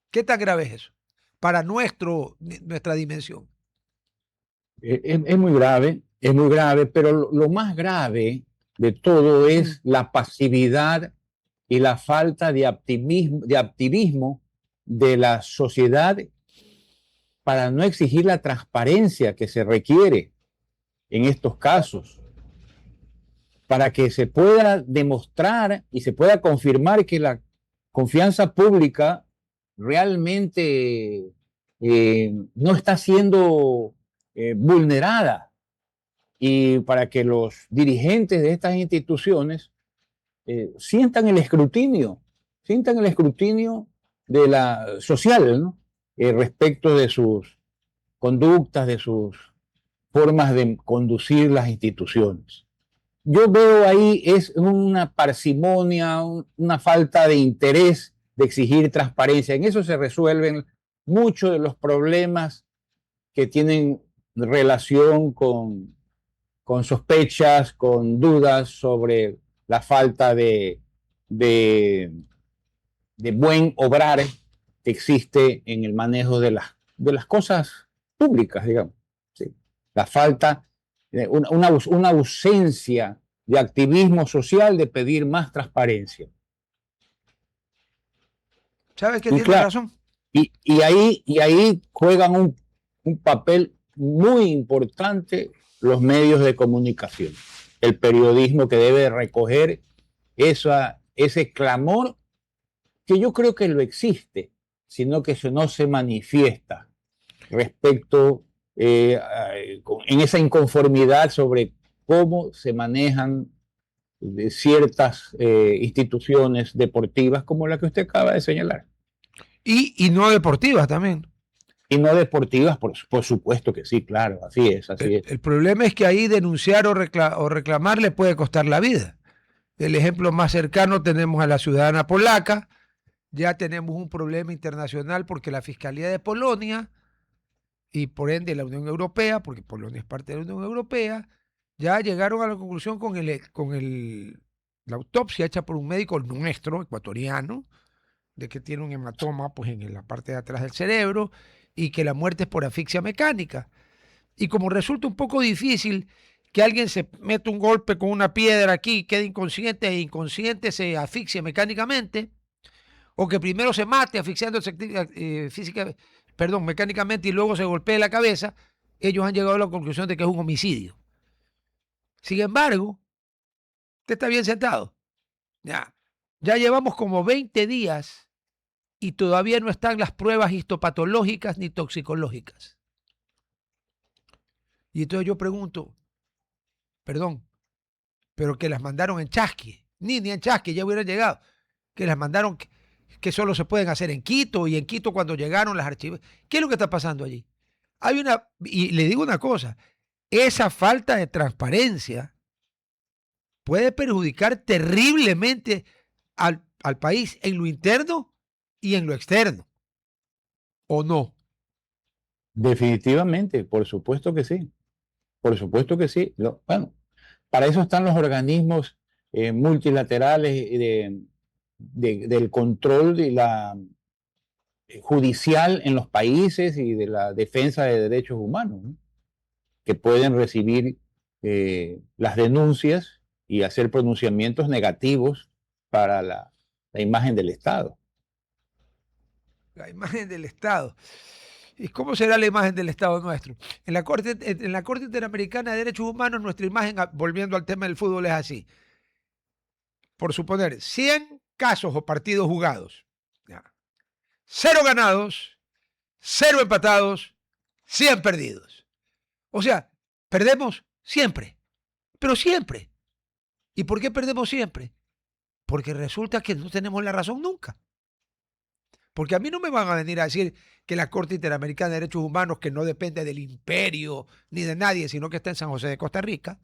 Speaker 1: ¿Qué tan grave es eso para nuestra dimensión?
Speaker 2: Es muy grave, pero lo más grave de todo es la pasividad y la falta de activismo de la sociedad para no exigir la transparencia que se requiere en estos casos, para que se pueda demostrar y se pueda confirmar que la confianza pública realmente no está siendo vulnerada, y para que los dirigentes de estas instituciones sientan el escrutinio de la social, ¿no? Respecto de sus conductas, de sus formas de conducir las instituciones. Yo veo ahí es una parsimonia, una falta de interés de exigir transparencia. En eso se resuelven muchos de los problemas que tienen relación con sospechas, con dudas sobre la falta de buen obrar que existe en el manejo de las cosas públicas, digamos. ¿Sí? La falta, una ausencia de activismo social, de pedir más transparencia.
Speaker 1: ¿Sabes qué tiene razón?
Speaker 2: Y ahí juegan un papel muy importante los medios de comunicación, el periodismo, que debe recoger ese clamor que yo creo que lo existe, sino que no se manifiesta respecto en esa inconformidad sobre cómo se manejan ciertas instituciones deportivas como la que usted acaba de señalar.
Speaker 1: Y no deportivas también.
Speaker 2: Y no deportivas, por supuesto que sí, claro, así es, así es.
Speaker 1: El problema es que ahí denunciar o reclamar le puede costar la vida. El ejemplo más cercano tenemos a la ciudadana polaca. Ya tenemos un problema internacional porque la Fiscalía de Polonia y por ende la Unión Europea, porque Polonia es parte de la Unión Europea, ya llegaron a la conclusión la autopsia hecha por un médico nuestro, ecuatoriano, de que tiene un hematoma pues, en la parte de atrás del cerebro y que la muerte es por asfixia mecánica. Y como resulta un poco difícil que alguien se meta un golpe con una piedra aquí, quede inconsciente e inconsciente se asfixie mecánicamente, o que primero se mate asfixiándose mecánicamente y luego se golpee la cabeza, ellos han llegado a la conclusión de que es un homicidio. Sin embargo, usted está bien sentado. Ya llevamos como 20 días y todavía no están las pruebas histopatológicas ni toxicológicas. Y entonces yo pregunto, perdón, pero que las mandaron en chasqui, ni en chasqui, ya hubieran llegado, que las mandaron que solo se pueden hacer en Quito, y en Quito cuando llegaron las archivas. ¿Qué es lo que está pasando allí? Y le digo una cosa, esa falta de transparencia puede perjudicar terriblemente al país en lo interno y en lo externo, ¿o no?
Speaker 2: Definitivamente, por supuesto que sí, por supuesto que sí. Bueno, para eso están los organismos multilaterales del control de la judicial en los países y de la defensa de derechos humanos, ¿no? Que pueden recibir las denuncias y hacer pronunciamientos negativos para la imagen del Estado.
Speaker 1: La imagen del Estado. ¿Y cómo será la imagen del Estado nuestro? En la Corte Interamericana de Derechos Humanos, nuestra imagen, volviendo al tema del fútbol, es así. Por suponer, 100 casos o partidos jugados. 0 ganados, 0 empatados, 100 perdidos. O sea, perdemos siempre, pero siempre. ¿Y por qué perdemos siempre? Porque resulta que no tenemos la razón nunca. Porque a mí no me van a venir a decir que la Corte Interamericana de Derechos Humanos, que no depende del imperio ni de nadie, sino que está en San José de Costa Rica,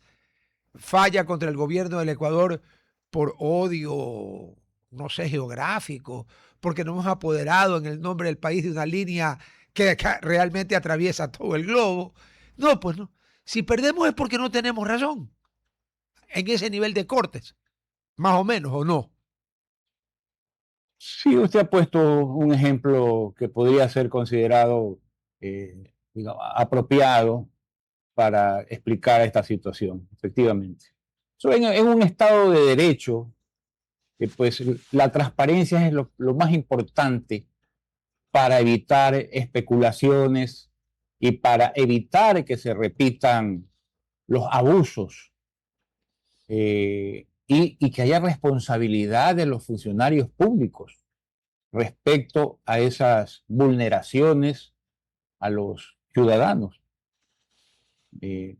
Speaker 1: falla contra el gobierno del Ecuador por odio, no sé, geográfico, porque nos hemos apoderado en el nombre del país de una línea que realmente atraviesa todo el globo. No, pues no. Si perdemos es porque no tenemos razón en ese nivel de cortes, más o menos, ¿o no?
Speaker 2: Sí, usted ha puesto un ejemplo que podría ser considerado digamos, apropiado para explicar esta situación, efectivamente. En un Estado de Derecho, pues la transparencia es lo más importante para evitar especulaciones y para evitar que se repitan los abusos y que haya responsabilidad de los funcionarios públicos respecto a esas vulneraciones a los ciudadanos que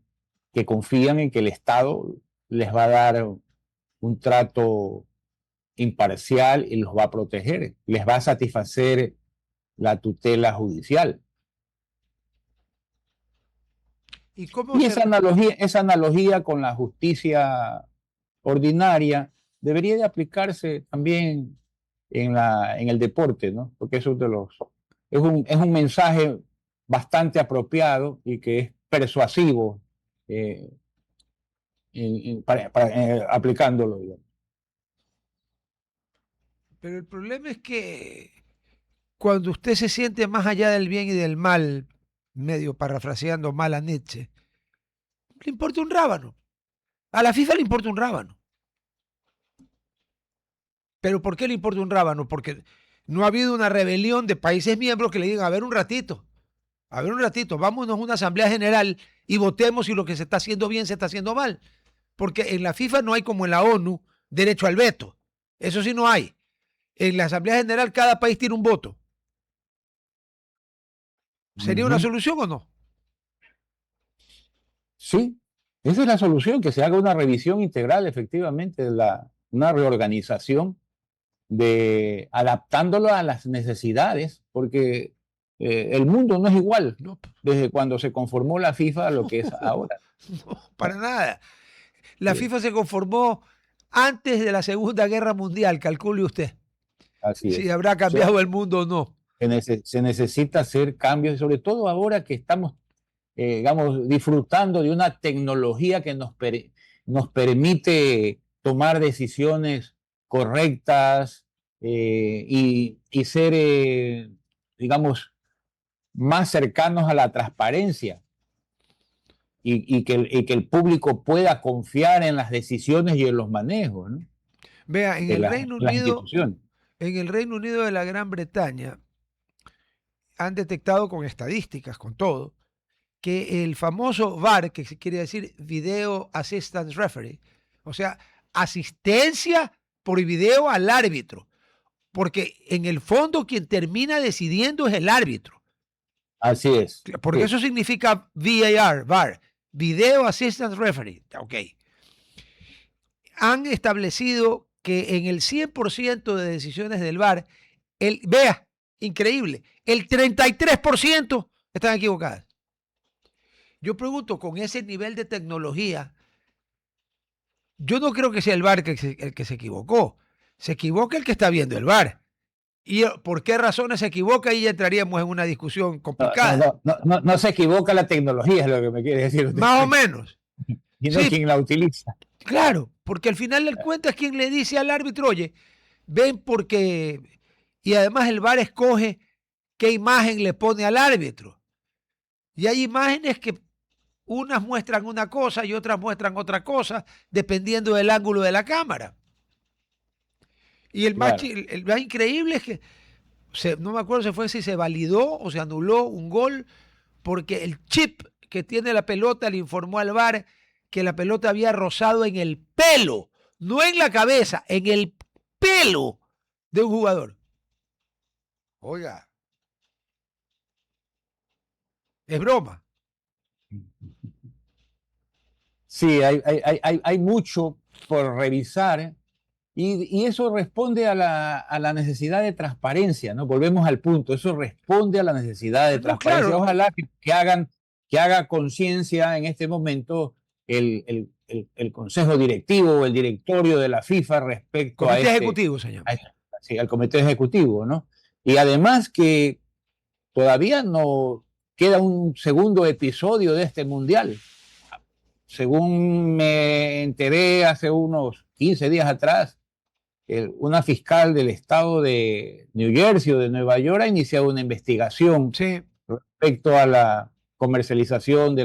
Speaker 2: confían en que el Estado les va a dar un trato imparcial y los va a proteger, les va a satisfacer la tutela judicial.
Speaker 1: ¿Y cómo
Speaker 2: Y
Speaker 1: se...
Speaker 2: esa analogía con la justicia ordinaria debería de aplicarse también en el deporte, ¿no? Porque es un mensaje bastante apropiado y que es persuasivo aplicándolo, digamos.
Speaker 1: Pero el problema es que cuando usted se siente más allá del bien y del mal, medio parafraseando mal a Nietzsche, le importa un rábano. A la FIFA le importa un rábano. ¿Pero por qué le importa un rábano? Porque no ha habido una rebelión de países miembros que le digan, a ver un ratito, vámonos a una asamblea general y votemos si lo que se está haciendo bien se está haciendo mal. Porque en la FIFA no hay como en la ONU derecho al veto. Eso sí no hay. En la asamblea general cada país tiene un voto. ¿Sería una solución o no?
Speaker 2: Sí, esa es la solución, que se haga una revisión integral, efectivamente, una reorganización adaptándolo a las necesidades, porque el mundo no es igual
Speaker 1: No,
Speaker 2: desde cuando se conformó la FIFA a lo que es ahora.
Speaker 1: no, para nada. La
Speaker 2: Sí,
Speaker 1: FIFA se conformó antes de la Segunda Guerra Mundial, calcule usted,
Speaker 2: así
Speaker 1: si
Speaker 2: es.
Speaker 1: habrá
Speaker 2: O sea,
Speaker 1: cambiado el mundo o no.
Speaker 2: se necesita hacer cambios, y sobre todo ahora que estamos, digamos, disfrutando de una tecnología que nos permite tomar decisiones correctas, y ser, digamos, más cercanos a la transparencia, y que el público pueda confiar en las decisiones y en los manejos, ¿no?
Speaker 1: Vea,
Speaker 2: de las instituciones.
Speaker 1: En el Reino Unido de la Gran Bretaña han detectado con estadísticas, con todo, que el famoso VAR, que se quiere decir Video Assistance Referee, o sea, asistencia por video al árbitro, porque en el fondo quien termina decidiendo es el árbitro,
Speaker 2: Así es.
Speaker 1: porque
Speaker 2: Sí.
Speaker 1: eso significa VAR, Video Assistance Referee, ok. Han establecido que en el 100% de decisiones del VAR, vea, increíble, el 33% están equivocadas. Yo pregunto, con ese nivel de tecnología, yo no creo que sea el VAR el que se equivocó. Se equivoca el que está viendo el VAR. ¿Y por qué razones se equivoca? Y ya entraríamos en una discusión complicada.
Speaker 2: No se equivoca la tecnología, es lo que me quiere decir usted,
Speaker 1: Más o menos.
Speaker 2: sino
Speaker 1: Sí,
Speaker 2: quien la utiliza.
Speaker 1: claro, porque al final del cuento es quien le dice al árbitro, oye, ven porque... Y además el VAR escoge qué imagen le pone al árbitro. Y hay imágenes que unas muestran una cosa y otras muestran otra cosa, dependiendo del ángulo de la cámara. Y
Speaker 2: Claro.
Speaker 1: el más increíble es que, no me acuerdo si se validó o se anuló un gol, porque el chip que tiene la pelota le informó al VAR que la pelota había rozado en el pelo, no en la cabeza, en el pelo de un jugador. Oiga, es broma.
Speaker 2: Sí, hay mucho por revisar, y eso responde a la necesidad de transparencia, ¿no? Volvemos al punto, eso responde a la necesidad de
Speaker 1: No,
Speaker 2: transparencia.
Speaker 1: claro,
Speaker 2: Ojalá que haga conciencia en este momento el Consejo Directivo o el directorio de la FIFA respecto
Speaker 1: comité ejecutivo se llama.
Speaker 2: sí, al comité ejecutivo, ¿no? Y además que todavía no queda un segundo episodio de este mundial. Según me enteré hace unos 15 días atrás, una fiscal del estado de New Jersey o de Nueva York ha iniciado una investigación
Speaker 1: Sí,
Speaker 2: respecto a la comercialización de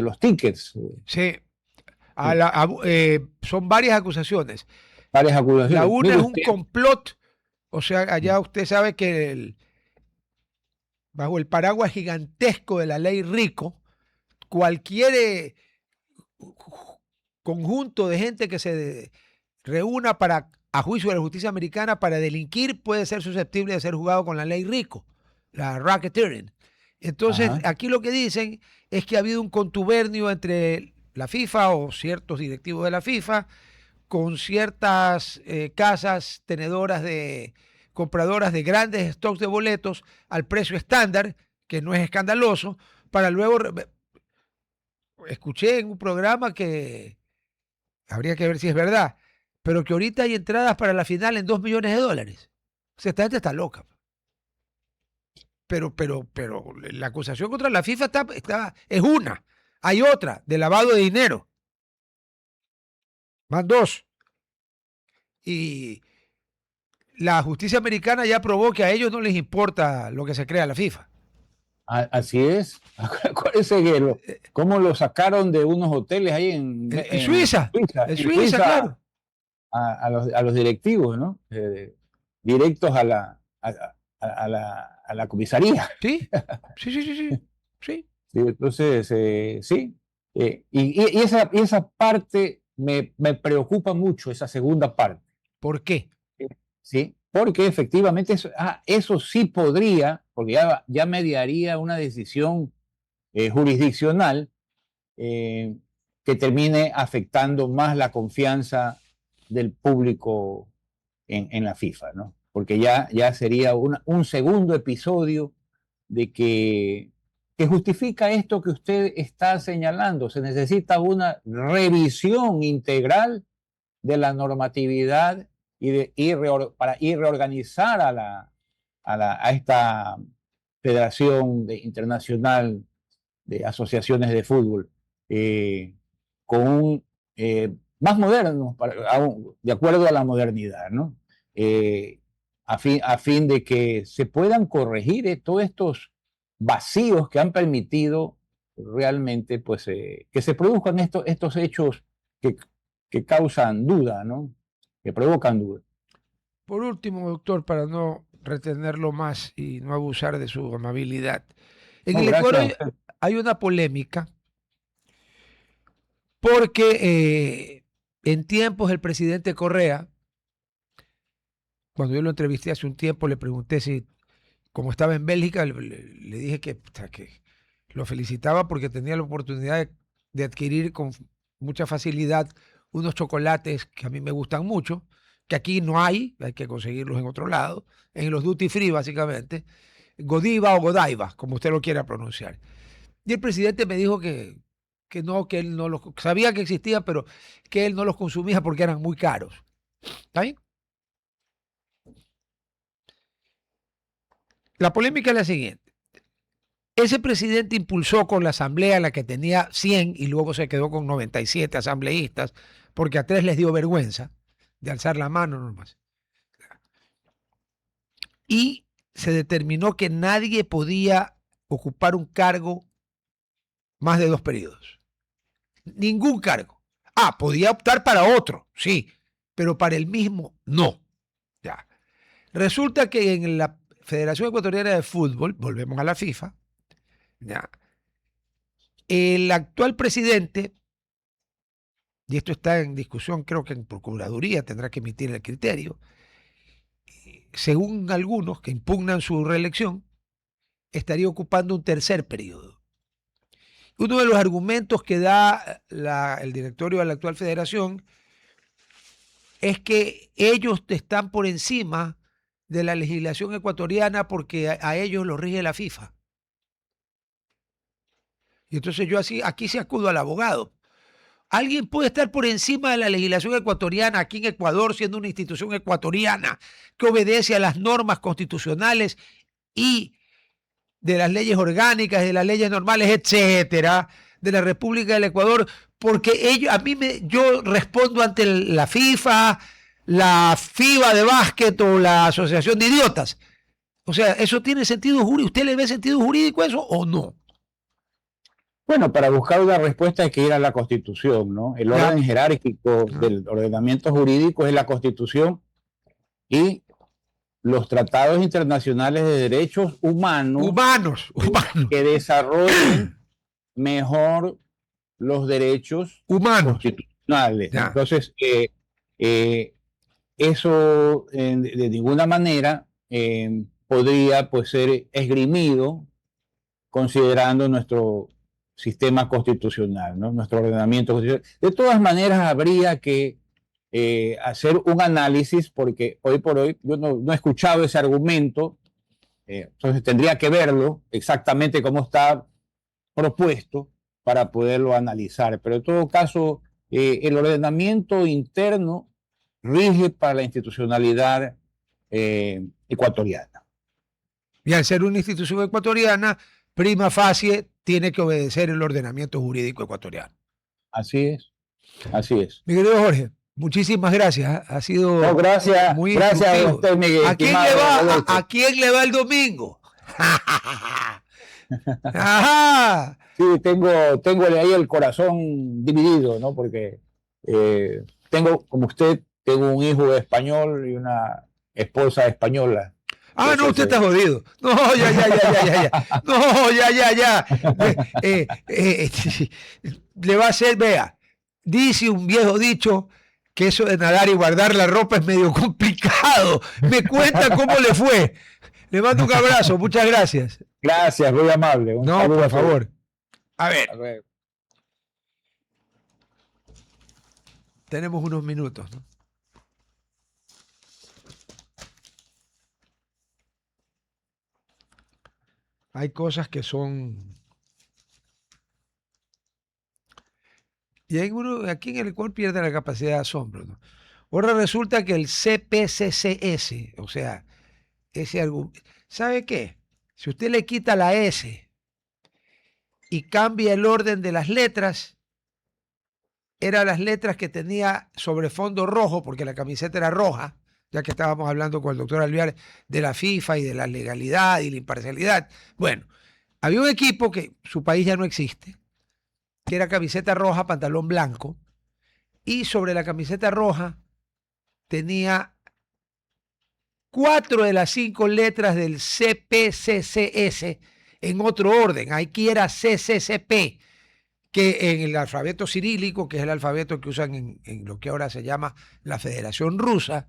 Speaker 2: los tickets.
Speaker 1: sí.
Speaker 2: Sí,
Speaker 1: Son varias acusaciones.
Speaker 2: varias
Speaker 1: La
Speaker 2: acusaciones.
Speaker 1: una
Speaker 2: Mire
Speaker 1: es un
Speaker 2: usted,
Speaker 1: complot, o sea, allá usted sabe que bajo el paraguas gigantesco de la ley Rico, cualquier conjunto de gente que se reúna para, a juicio de la justicia americana, para delinquir, puede ser susceptible de ser juzgado con la ley Rico, la racketeering. Entonces,
Speaker 2: ajá,
Speaker 1: aquí lo que dicen es que ha habido un contubernio entre la FIFA o ciertos directivos de la FIFA con ciertas casas tenedoras compradoras de grandes stocks de boletos al precio estándar, que no es escandaloso, para luego, escuché en un programa que habría que ver si es verdad, pero que ahorita hay entradas para la final en $2 millones. O sea, esta gente está loca. Pero la acusación contra la FIFA es una. Hay otra, de lavado de dinero. Van dos. Y la justicia americana ya probó que a ellos no les importa lo que se crea la FIFA.
Speaker 2: así es. Acuérdense que cómo lo sacaron de unos hoteles ahí
Speaker 1: En Suiza, en
Speaker 2: En
Speaker 1: Suiza,
Speaker 2: Suiza
Speaker 1: claro.
Speaker 2: a los directivos, ¿no? Directos a la comisaría.
Speaker 1: Sí, sí, sí, sí, sí. Sí.
Speaker 2: Sí, entonces, sí. Y esa parte me preocupa mucho, esa segunda parte.
Speaker 1: ¿Por qué?
Speaker 2: ¿Sí? Porque efectivamente eso sí podría, porque ya mediaría una decisión jurisdiccional, eh, que termine afectando más la confianza del público en la FIFA, ¿no? Porque ya sería un segundo episodio que justifica esto que usted está señalando. Se necesita una revisión integral de la normatividad para ir reorganizar a esta Federación Internacional de Asociaciones de Fútbol, con un más moderno, de acuerdo a la modernidad, ¿no? A fin de que se puedan corregir todos estos vacíos que han permitido realmente pues, que se produzcan estos hechos que causan duda, ¿no? Que provocan duda.
Speaker 1: Por último, doctor, para no retenerlo más y no abusar de su amabilidad, en
Speaker 2: No,
Speaker 1: el Ecuador
Speaker 2: gracias a usted.
Speaker 1: hay una polémica porque en tiempos el presidente Correa, cuando yo lo entrevisté hace un tiempo, le pregunté si, como estaba en Bélgica, le dije que lo felicitaba porque tenía la oportunidad de adquirir con mucha facilidad unos chocolates que a mí me gustan mucho, que aquí no hay que conseguirlos en otro lado, en los duty free básicamente, Godiva o Godiva, como usted lo quiera pronunciar. Y el presidente me dijo que no, que él no los sabía que existían, pero que él no los consumía porque eran muy caros. ¿Está bien? La polémica es la siguiente. Ese presidente impulsó con la asamblea, la que tenía 100 y luego se quedó con 97 asambleístas, porque a 3 les dio vergüenza de alzar la mano nomás. Y se determinó que nadie podía ocupar un cargo más de 2 periodos. Ningún cargo. Ah, podía optar para otro, sí, pero para el mismo no. Ya. Resulta que en la Federación Ecuatoriana de Fútbol, volvemos a la FIFA, ya, el actual presidente, y esto está en discusión, creo que en Procuraduría tendrá que emitir el criterio, según algunos que impugnan su reelección, estaría ocupando un tercer periodo. Uno de los argumentos que da el directorio de la actual federación es que ellos están por encima de la legislación ecuatoriana porque a ellos los rige la FIFA. Y entonces yo aquí se acudo al abogado. ¿Alguien puede estar por encima de la legislación ecuatoriana aquí en Ecuador, siendo una institución ecuatoriana que obedece a las normas constitucionales y de las leyes orgánicas, de las leyes normales, etcétera, de la República del Ecuador? Porque yo respondo ante la FIFA, la FIBA de básquet o la Asociación de Idiotas. O sea, ¿eso tiene sentido jurídico? ¿Usted le ve sentido jurídico a eso o no?
Speaker 2: Bueno, para buscar una respuesta hay que ir a la Constitución, ¿no? El orden jerárquico del ordenamiento jurídico es la Constitución y los tratados internacionales de derechos humanos que desarrollen mejor los derechos
Speaker 1: humanos
Speaker 2: constitucionales. Entonces, eso de ninguna manera podría pues, ser esgrimido considerando nuestro sistema constitucional, ¿no? Nuestro ordenamiento constitucional. De todas maneras, habría que hacer un análisis, porque hoy por hoy yo no he escuchado ese argumento, entonces tendría que verlo exactamente cómo está propuesto para poderlo analizar. Pero en todo caso, el ordenamiento interno rige para la institucionalidad ecuatoriana.
Speaker 1: Y al ser una institución ecuatoriana, prima facie, tiene que obedecer el ordenamiento jurídico ecuatoriano.
Speaker 2: Así es, así es.
Speaker 1: Mi querido Jorge, muchísimas gracias. Ha sido muy
Speaker 2: gracias
Speaker 1: instructivo.
Speaker 2: a usted, Miguel.
Speaker 1: ¿A quién le va el domingo? Ajá.
Speaker 2: Sí, tengo ahí el corazón dividido, ¿no? Porque como usted, tengo un hijo español y una esposa española.
Speaker 1: Ah, no, usted está jodido. No, ya. No, ya. Le va a hacer, vea, dice un viejo dicho que eso de nadar y guardar la ropa es medio complicado. Me cuenta cómo le fue. Le mando un abrazo, muchas gracias.
Speaker 2: Gracias, muy amable.
Speaker 1: No, por favor. A ver. Tenemos unos minutos, ¿no? hay cosas que son... Y hay uno, aquí en el cual pierde la capacidad de asombro, ¿no? Ahora resulta que el CPCCS, o sea, ese argumento, ¿sabe qué? Si usted le quita la S y cambia el orden de las letras, eran las letras que tenía sobre fondo rojo, porque la camiseta era roja, ya que estábamos hablando con el doctor Alvear de la FIFA y de la legalidad y la imparcialidad. Bueno, había un equipo que su país ya no existe, que era camiseta roja, pantalón blanco, y sobre la camiseta roja tenía 4 de las 5 letras del CPCCS en otro orden. Aquí era CCCP, que en el alfabeto cirílico, que es el alfabeto que usan en lo que ahora se llama la Federación Rusa,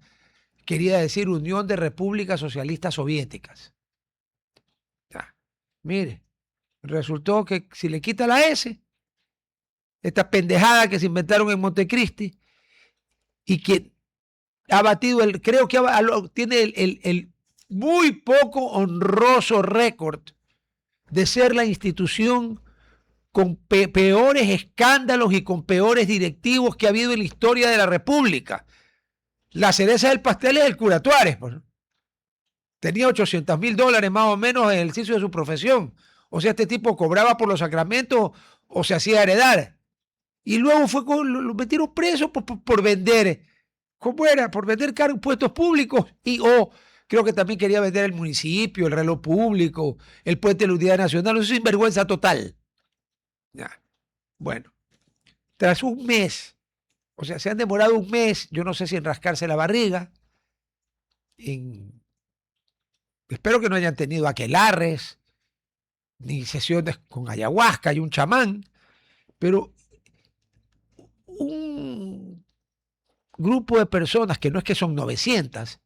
Speaker 1: quería decir Unión de Repúblicas Socialistas Soviéticas. Ya, mire, resultó que si le quita la S, esta pendejada que se inventaron en Montecristi y que ha batido creo que tiene el muy poco honroso récord de ser la institución con peores escándalos y con peores directivos que ha habido en la historia de la República. La cereza del pastel es el cura Tuárez. Pues. Tenía $800,000 más o menos en el ejercicio de su profesión. O sea, este tipo cobraba por los sacramentos o se hacía heredar. Y luego lo metieron preso por vender. ¿Cómo era? Por vender puestos públicos creo que también quería vender el municipio, el reloj público, el puente de la Unidad Nacional. Eso es sinvergüenza total. Ya. Bueno, tras un mes, o sea, se han demorado un mes, yo no sé si en rascarse la barriga, espero que no hayan tenido aquelarres, ni sesiones con ayahuasca y un chamán, pero un grupo de personas, que no es que son 900,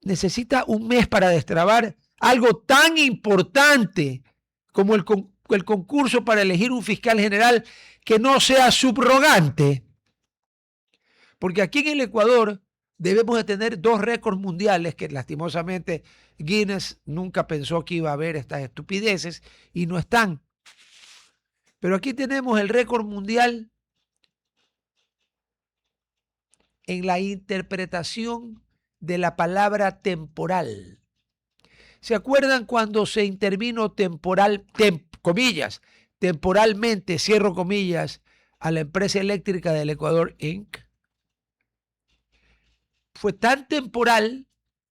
Speaker 1: necesita un mes para destrabar algo tan importante como el concurso para elegir un fiscal general que no sea subrogante. Porque aquí en el Ecuador debemos de tener 2 récords mundiales que lastimosamente Guinness nunca pensó que iba a haber estas estupideces y no están. Pero aquí tenemos el récord mundial en la interpretación de la palabra temporal. ¿Se acuerdan cuando se intervino comillas, temporalmente, cierro comillas, a la empresa eléctrica del Ecuador, Inc.? Fue tan temporal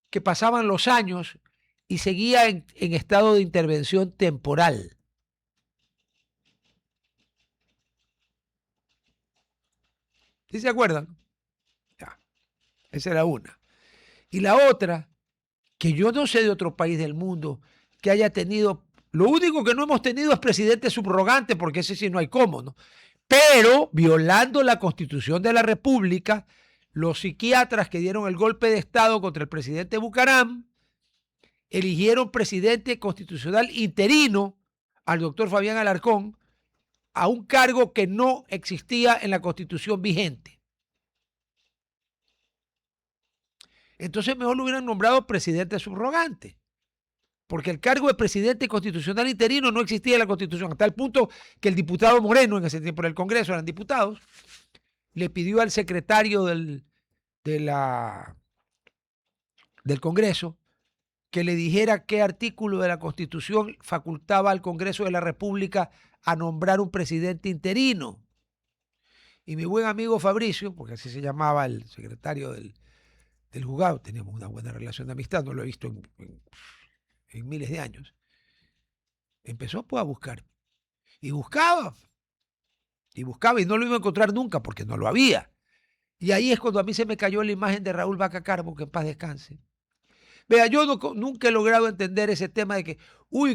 Speaker 1: que pasaban los años y seguía en estado de intervención temporal. ¿Sí se acuerdan? Ya, esa era una. Y la otra, que yo no sé de otro país del mundo que haya tenido, lo único que no hemos tenido es presidente subrogante, porque ese sí no hay cómo, ¿no? Pero violando la Constitución de la República, los psiquiatras que dieron el golpe de Estado contra el presidente Bucaram eligieron presidente constitucional interino al doctor Fabián Alarcón a un cargo que no existía en la Constitución vigente. Entonces mejor lo hubieran nombrado presidente subrogante, porque el cargo de presidente constitucional interino no existía en la Constitución, hasta el punto que el diputado Moreno, en ese tiempo en el Congreso eran diputados, le pidió al secretario del Congreso que le dijera qué artículo de la Constitución facultaba al Congreso de la República a nombrar un presidente interino. Y mi buen amigo Fabricio, porque así se llamaba el secretario del juzgado, teníamos una buena relación de amistad, no lo he visto en miles de años, empezó pues a buscar. Y buscaba y no lo iba a encontrar nunca porque no lo había. Y ahí es cuando a mí se me cayó la imagen de Raúl Vaca Carbo, que en paz descanse. Vea, yo nunca he logrado entender ese tema de que,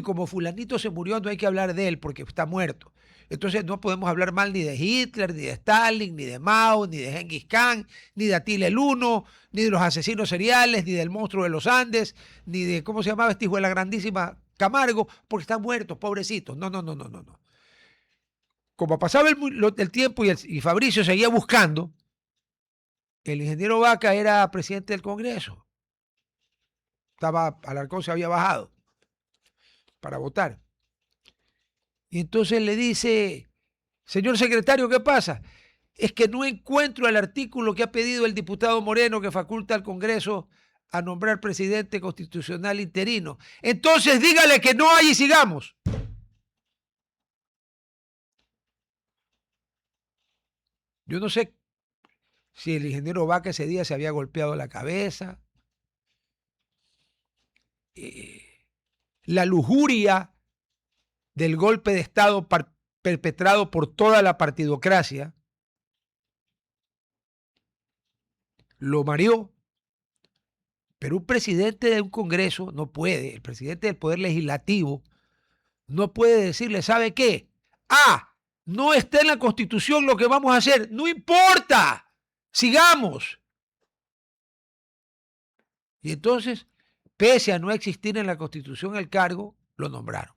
Speaker 1: como fulanito se murió, no hay que hablar de él porque está muerto. Entonces no podemos hablar mal ni de Hitler, ni de Stalin, ni de Mao, ni de Genghis Khan, ni de Attila el Uno, ni de los asesinos seriales, ni del monstruo de los Andes, ni de, ¿cómo se llamaba este hijo de la grandísima Camargo? Porque están muertos, pobrecitos. No. Como pasaba el tiempo y Fabricio seguía buscando, el ingeniero Vaca era presidente del Congreso. Alarcón se había bajado. para votar. Y entonces le dice, señor secretario, ¿qué pasa? Es que no encuentro el artículo que ha pedido el diputado Moreno que faculta al Congreso a nombrar presidente constitucional interino. Entonces dígale que no hay y sigamos. Yo no sé si el ingeniero Vaca ese día se había golpeado la cabeza. La lujuria del golpe de Estado perpetrado por toda la partidocracia lo mareó. Pero un presidente de un Congreso no puede, el presidente del Poder Legislativo no puede decirle, ¿sabe qué? No está en la Constitución lo que vamos a hacer. No importa, sigamos. Y entonces, pese a no existir en la Constitución el cargo, lo nombraron.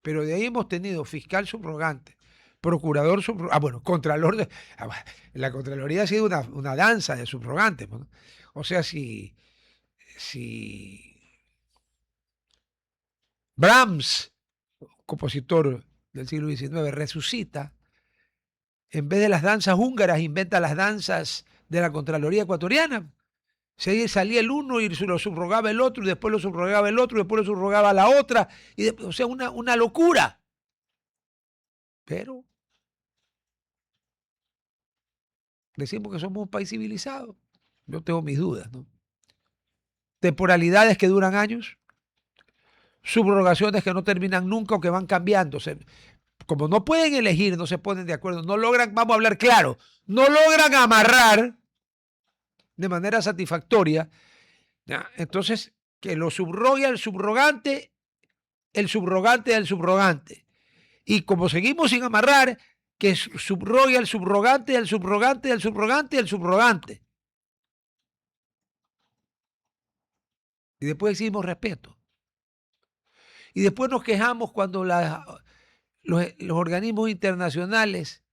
Speaker 1: Pero de ahí hemos tenido fiscal subrogante, procurador subrogante, contralor la Contraloría ha sido una danza de subrogantes, ¿no? O sea, si Brahms, compositor del siglo XIX, resucita, en vez de las danzas húngaras, inventa las danzas de la Contraloría ecuatoriana. Salía el uno y lo subrogaba el otro, y después lo subrogaba el otro, y después lo subrogaba la otra. O sea, una locura. Pero decimos que somos un país civilizado. Yo tengo mis dudas, ¿no? Temporalidades que duran años, subrogaciones que no terminan nunca o que van cambiando. Como no pueden elegir, no se ponen de acuerdo, no logran, vamos a hablar claro, no logran amarrar de manera satisfactoria, ¿ya? Entonces, que lo subrogue el subrogante del subrogante. Y como seguimos sin amarrar, que subrogue al subrogante del subrogante del subrogante del subrogante. Y después exigimos respeto. Y después nos quejamos cuando los organismos internacionales,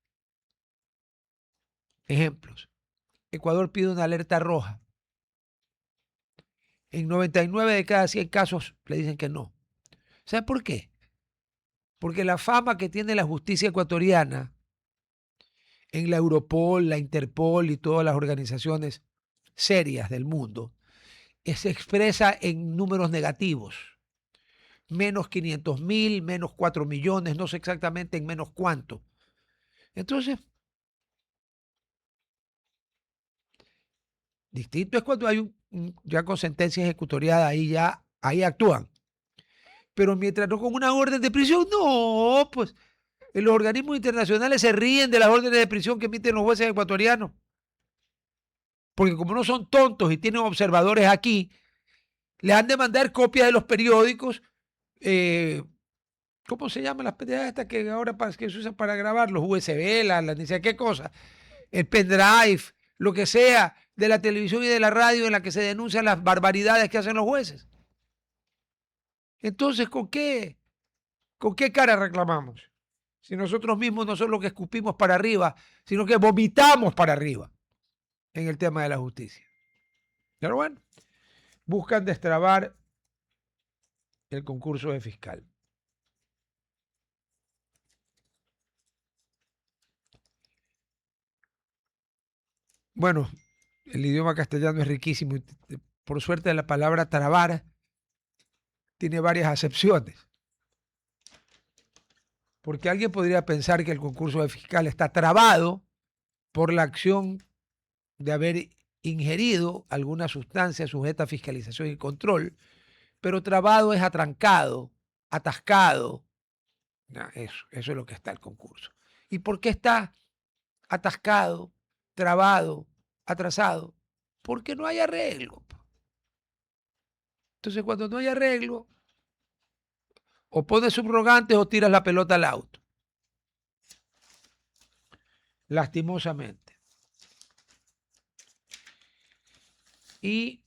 Speaker 1: ejemplos, Ecuador pide una alerta roja. En 99 de cada 100 casos le dicen que no. ¿Sabe por qué? Porque la fama que tiene la justicia ecuatoriana en la Europol, la Interpol y todas las organizaciones serias del mundo se expresa en números negativos. Menos 500.000, menos 4 millones, no sé exactamente en menos cuánto. Entonces, distinto es cuando hay ya con sentencia ejecutoriada, ahí actúan. Pero mientras no con una orden de prisión, no, pues los organismos internacionales se ríen de las órdenes de prisión que emiten los jueces ecuatorianos. Porque como no son tontos y tienen observadores aquí, le han de mandar copias de los periódicos. ¿Cómo se llaman las pendejadas estas que ahora que se usan para grabar? Los USB, ni sé qué cosa. El pendrive, lo que sea, de la televisión y de la radio en la que se denuncian las barbaridades que hacen los jueces. Entonces, ¿con qué cara reclamamos? Si nosotros mismos no somos los que escupimos para arriba, sino que vomitamos para arriba en el tema de la justicia. Pero bueno, buscan destrabar el concurso de fiscal. Bueno, el idioma castellano es riquísimo. Por suerte, la palabra trabar tiene varias acepciones. Porque alguien podría pensar que el concurso de fiscal está trabado por la acción de haber ingerido alguna sustancia sujeta a fiscalización y control, pero trabado es atrancado, atascado. Eso es lo que está el concurso. ¿Y por qué está atascado, trabado, atrasado? Porque no hay arreglo. Entonces, cuando no hay arreglo, o pones subrogantes o tiras la pelota al auto. Lastimosamente. Y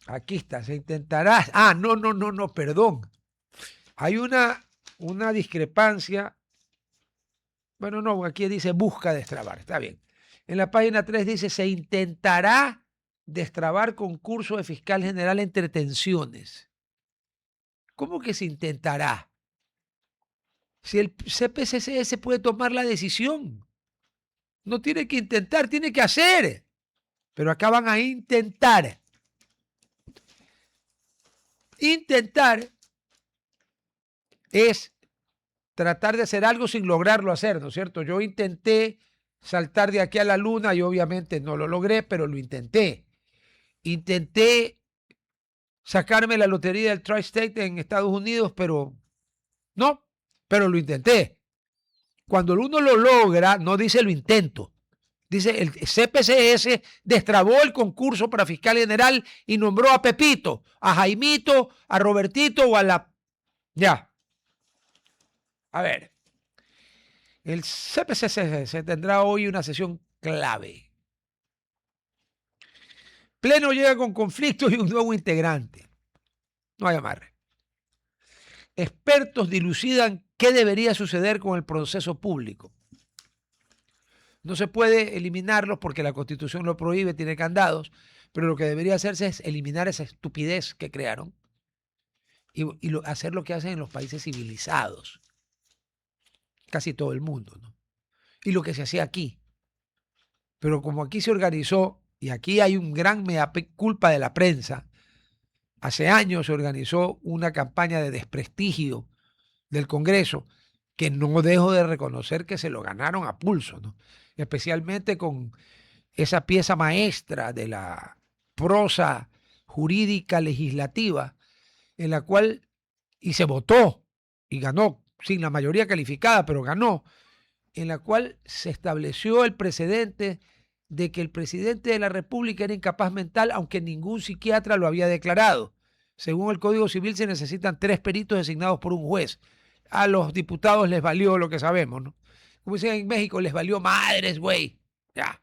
Speaker 1: aquí está, se intentará. No, perdón. Hay una discrepancia Bueno, no, aquí dice busca destrabar, está bien. En la página 3 dice, se intentará destrabar concurso de fiscal general entre tensiones. ¿Cómo que se intentará? Si el CPCCS puede tomar la decisión. No tiene que intentar, tiene que hacer. Pero acá van a intentar. Intentar es tratar de hacer algo sin lograrlo hacer, ¿no es cierto? Yo intenté saltar de aquí a la luna y obviamente no lo logré, pero lo intenté. Intenté sacarme la lotería del Tri-State en Estados Unidos, pero no, pero lo intenté. Cuando uno lo logra, no dice lo intento. Dice, el CPCS destrabó el concurso para fiscal general y nombró a Pepito, a Jaimito, a Robertito o a la... Ya. A ver. El CPCS tendrá hoy una sesión clave. Pleno llega con conflictos y un nuevo integrante. No hay amarre. Expertos dilucidan qué debería suceder con el proceso público. No se puede eliminarlos porque la Constitución lo prohíbe, tiene candados, pero lo que debería hacerse es eliminar esa estupidez que crearon y hacer lo que hacen en los países civilizados. Casi todo el mundo, ¿no? Y lo que se hacía aquí. Pero como aquí se organizó, y aquí hay un gran mea culpa de la prensa, hace años se organizó una campaña de desprestigio del Congreso que no dejo de reconocer que se lo ganaron a pulso, ¿no? Especialmente con esa pieza maestra de la prosa jurídica legislativa en la cual, y se votó y ganó, sin la mayoría calificada, pero ganó, en la cual se estableció el precedente de que el presidente de la República era incapaz mental, aunque ningún psiquiatra lo había declarado. Según el Código Civil se necesitan 3 peritos designados por un juez. A los diputados les valió lo que sabemos, ¿no? Como dicen en México, les valió madres, güey. Ya.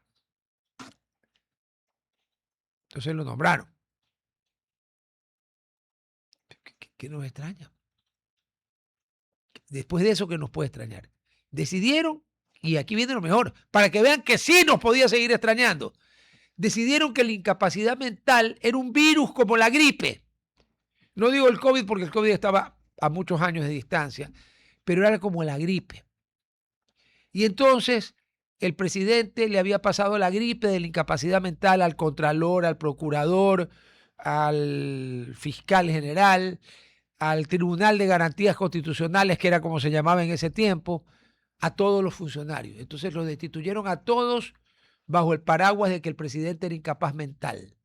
Speaker 1: Entonces lo nombraron. ¿Qué nos extraña? Después de eso, ¿qué nos puede extrañar? Decidieron, y aquí viene lo mejor, para que vean que sí nos podía seguir extrañando. Decidieron que la incapacidad mental era un virus como la gripe. No digo el COVID porque el COVID estaba a muchos años de distancia, pero era como la gripe. Y entonces el presidente le había pasado la gripe de la incapacidad mental al contralor, al procurador, al fiscal general, al Tribunal de Garantías Constitucionales, que era como se llamaba en ese tiempo, a todos los funcionarios. Entonces los destituyeron a todos bajo el paraguas de que el presidente era incapaz mental.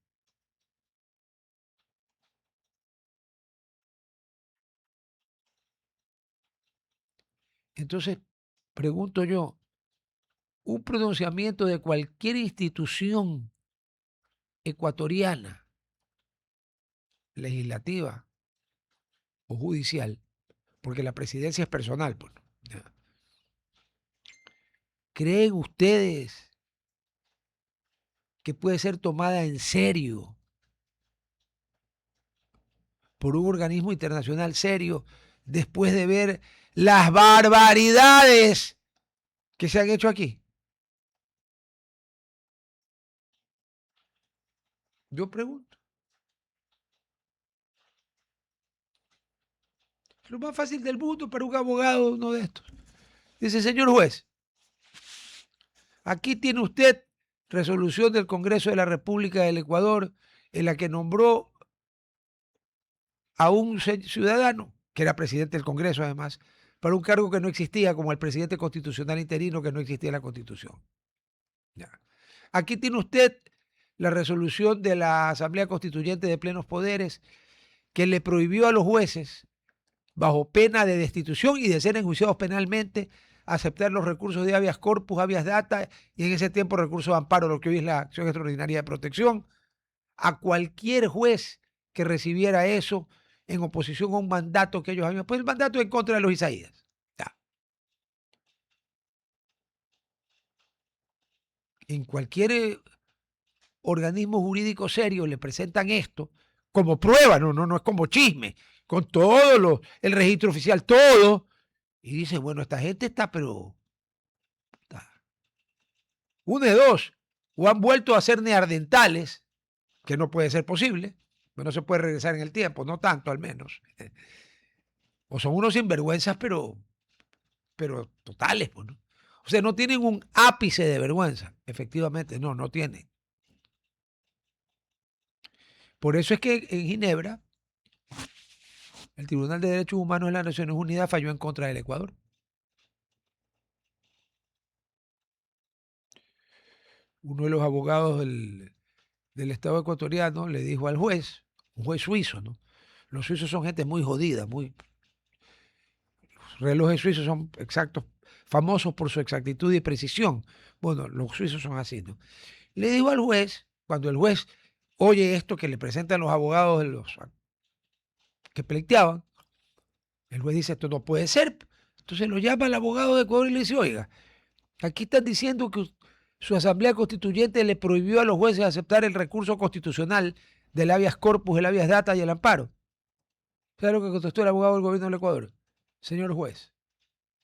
Speaker 1: Entonces, pregunto yo, un pronunciamiento de cualquier institución ecuatoriana, legislativa o judicial, porque la presidencia es personal, pues, ¿creen ustedes que puede ser tomada en serio por un organismo internacional serio después de ver las barbaridades que se han hecho aquí? Yo pregunto. Es lo más fácil del mundo para un abogado uno de estos. Dice, señor juez, aquí tiene usted resolución del Congreso de la República del Ecuador en la que nombró a un ciudadano, que era presidente del Congreso además, para un cargo que no existía, como el presidente constitucional interino, que no existía en la Constitución. Ya. Aquí tiene usted la resolución de la Asamblea Constituyente de Plenos Poderes que le prohibió a los jueces, bajo pena de destitución y de ser enjuiciados penalmente, aceptar los recursos de habeas corpus, habeas data y en ese tiempo recursos de amparo, lo que hoy es la acción extraordinaria de protección, a cualquier juez que recibiera eso en oposición a un mandato que ellos habían. Pues el mandato en contra de los Isaías. Ya. En cualquier organismo jurídico serio le presentan esto como prueba, no es como chisme, con todo el registro oficial, todo, y dice, bueno, esta gente está, pero Una de dos, o han vuelto a ser neandertales, que no puede ser posible, no se puede regresar en el tiempo, no tanto al menos. O son unos sinvergüenzas, pero totales, pues, ¿no? O sea, no tienen un ápice de vergüenza, efectivamente, no tienen. Por eso es que en Ginebra, el Tribunal de Derechos Humanos de las Naciones Unidas falló en contra del Ecuador. Uno de los abogados del Estado ecuatoriano le dijo al juez, un juez suizo, ¿no? Los suizos son gente muy jodida, los relojes suizos son exactos, famosos por su exactitud y precisión. Bueno, los suizos son así, ¿no? Le dijo al juez, cuando el juez oye esto que le presentan los abogados de los que pleiteaban, el juez dice, esto no puede ser. Entonces lo llama al abogado de Ecuador y le dice, oiga, aquí están diciendo que su asamblea constituyente le prohibió a los jueces aceptar el recurso constitucional del habeas corpus, el habeas data y el amparo. ¿Sabe lo que contestó el abogado del gobierno del Ecuador? Señor juez,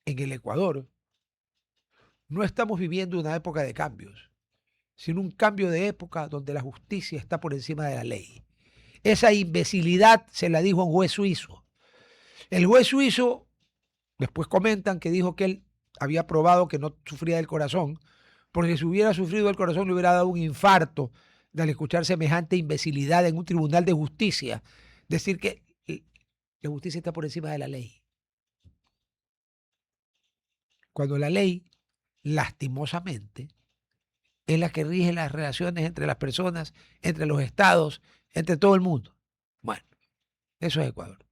Speaker 1: en el Ecuador no estamos viviendo una época de cambios, sino un cambio de época donde la justicia está por encima de la ley. Esa imbecilidad se la dijo a un juez suizo. El juez suizo, después comentan que dijo que él había probado que no sufría del corazón, porque si hubiera sufrido del corazón le hubiera dado un infarto de al escuchar semejante imbecilidad en un tribunal de justicia. Decir que la justicia está por encima de la ley. Cuando la ley, lastimosamente, es la que rige las relaciones entre las personas, entre los estados, entre todo el mundo. Bueno, eso es Ecuador.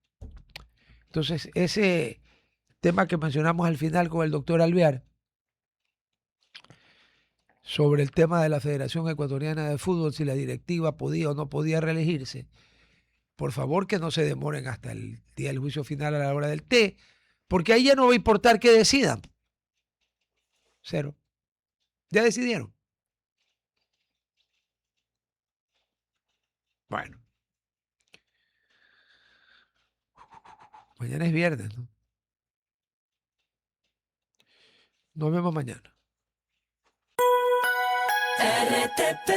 Speaker 1: Entonces, ese tema que mencionamos al final con el doctor Alvear, sobre el tema de la Federación Ecuatoriana de Fútbol, si la directiva podía o no podía reelegirse, por favor que no se demoren hasta el día del juicio final a la hora del té, porque ahí ya no va a importar qué decidan. Cero. Ya decidieron. Bueno, mañana es viernes, ¿no? Nos vemos mañana. RTP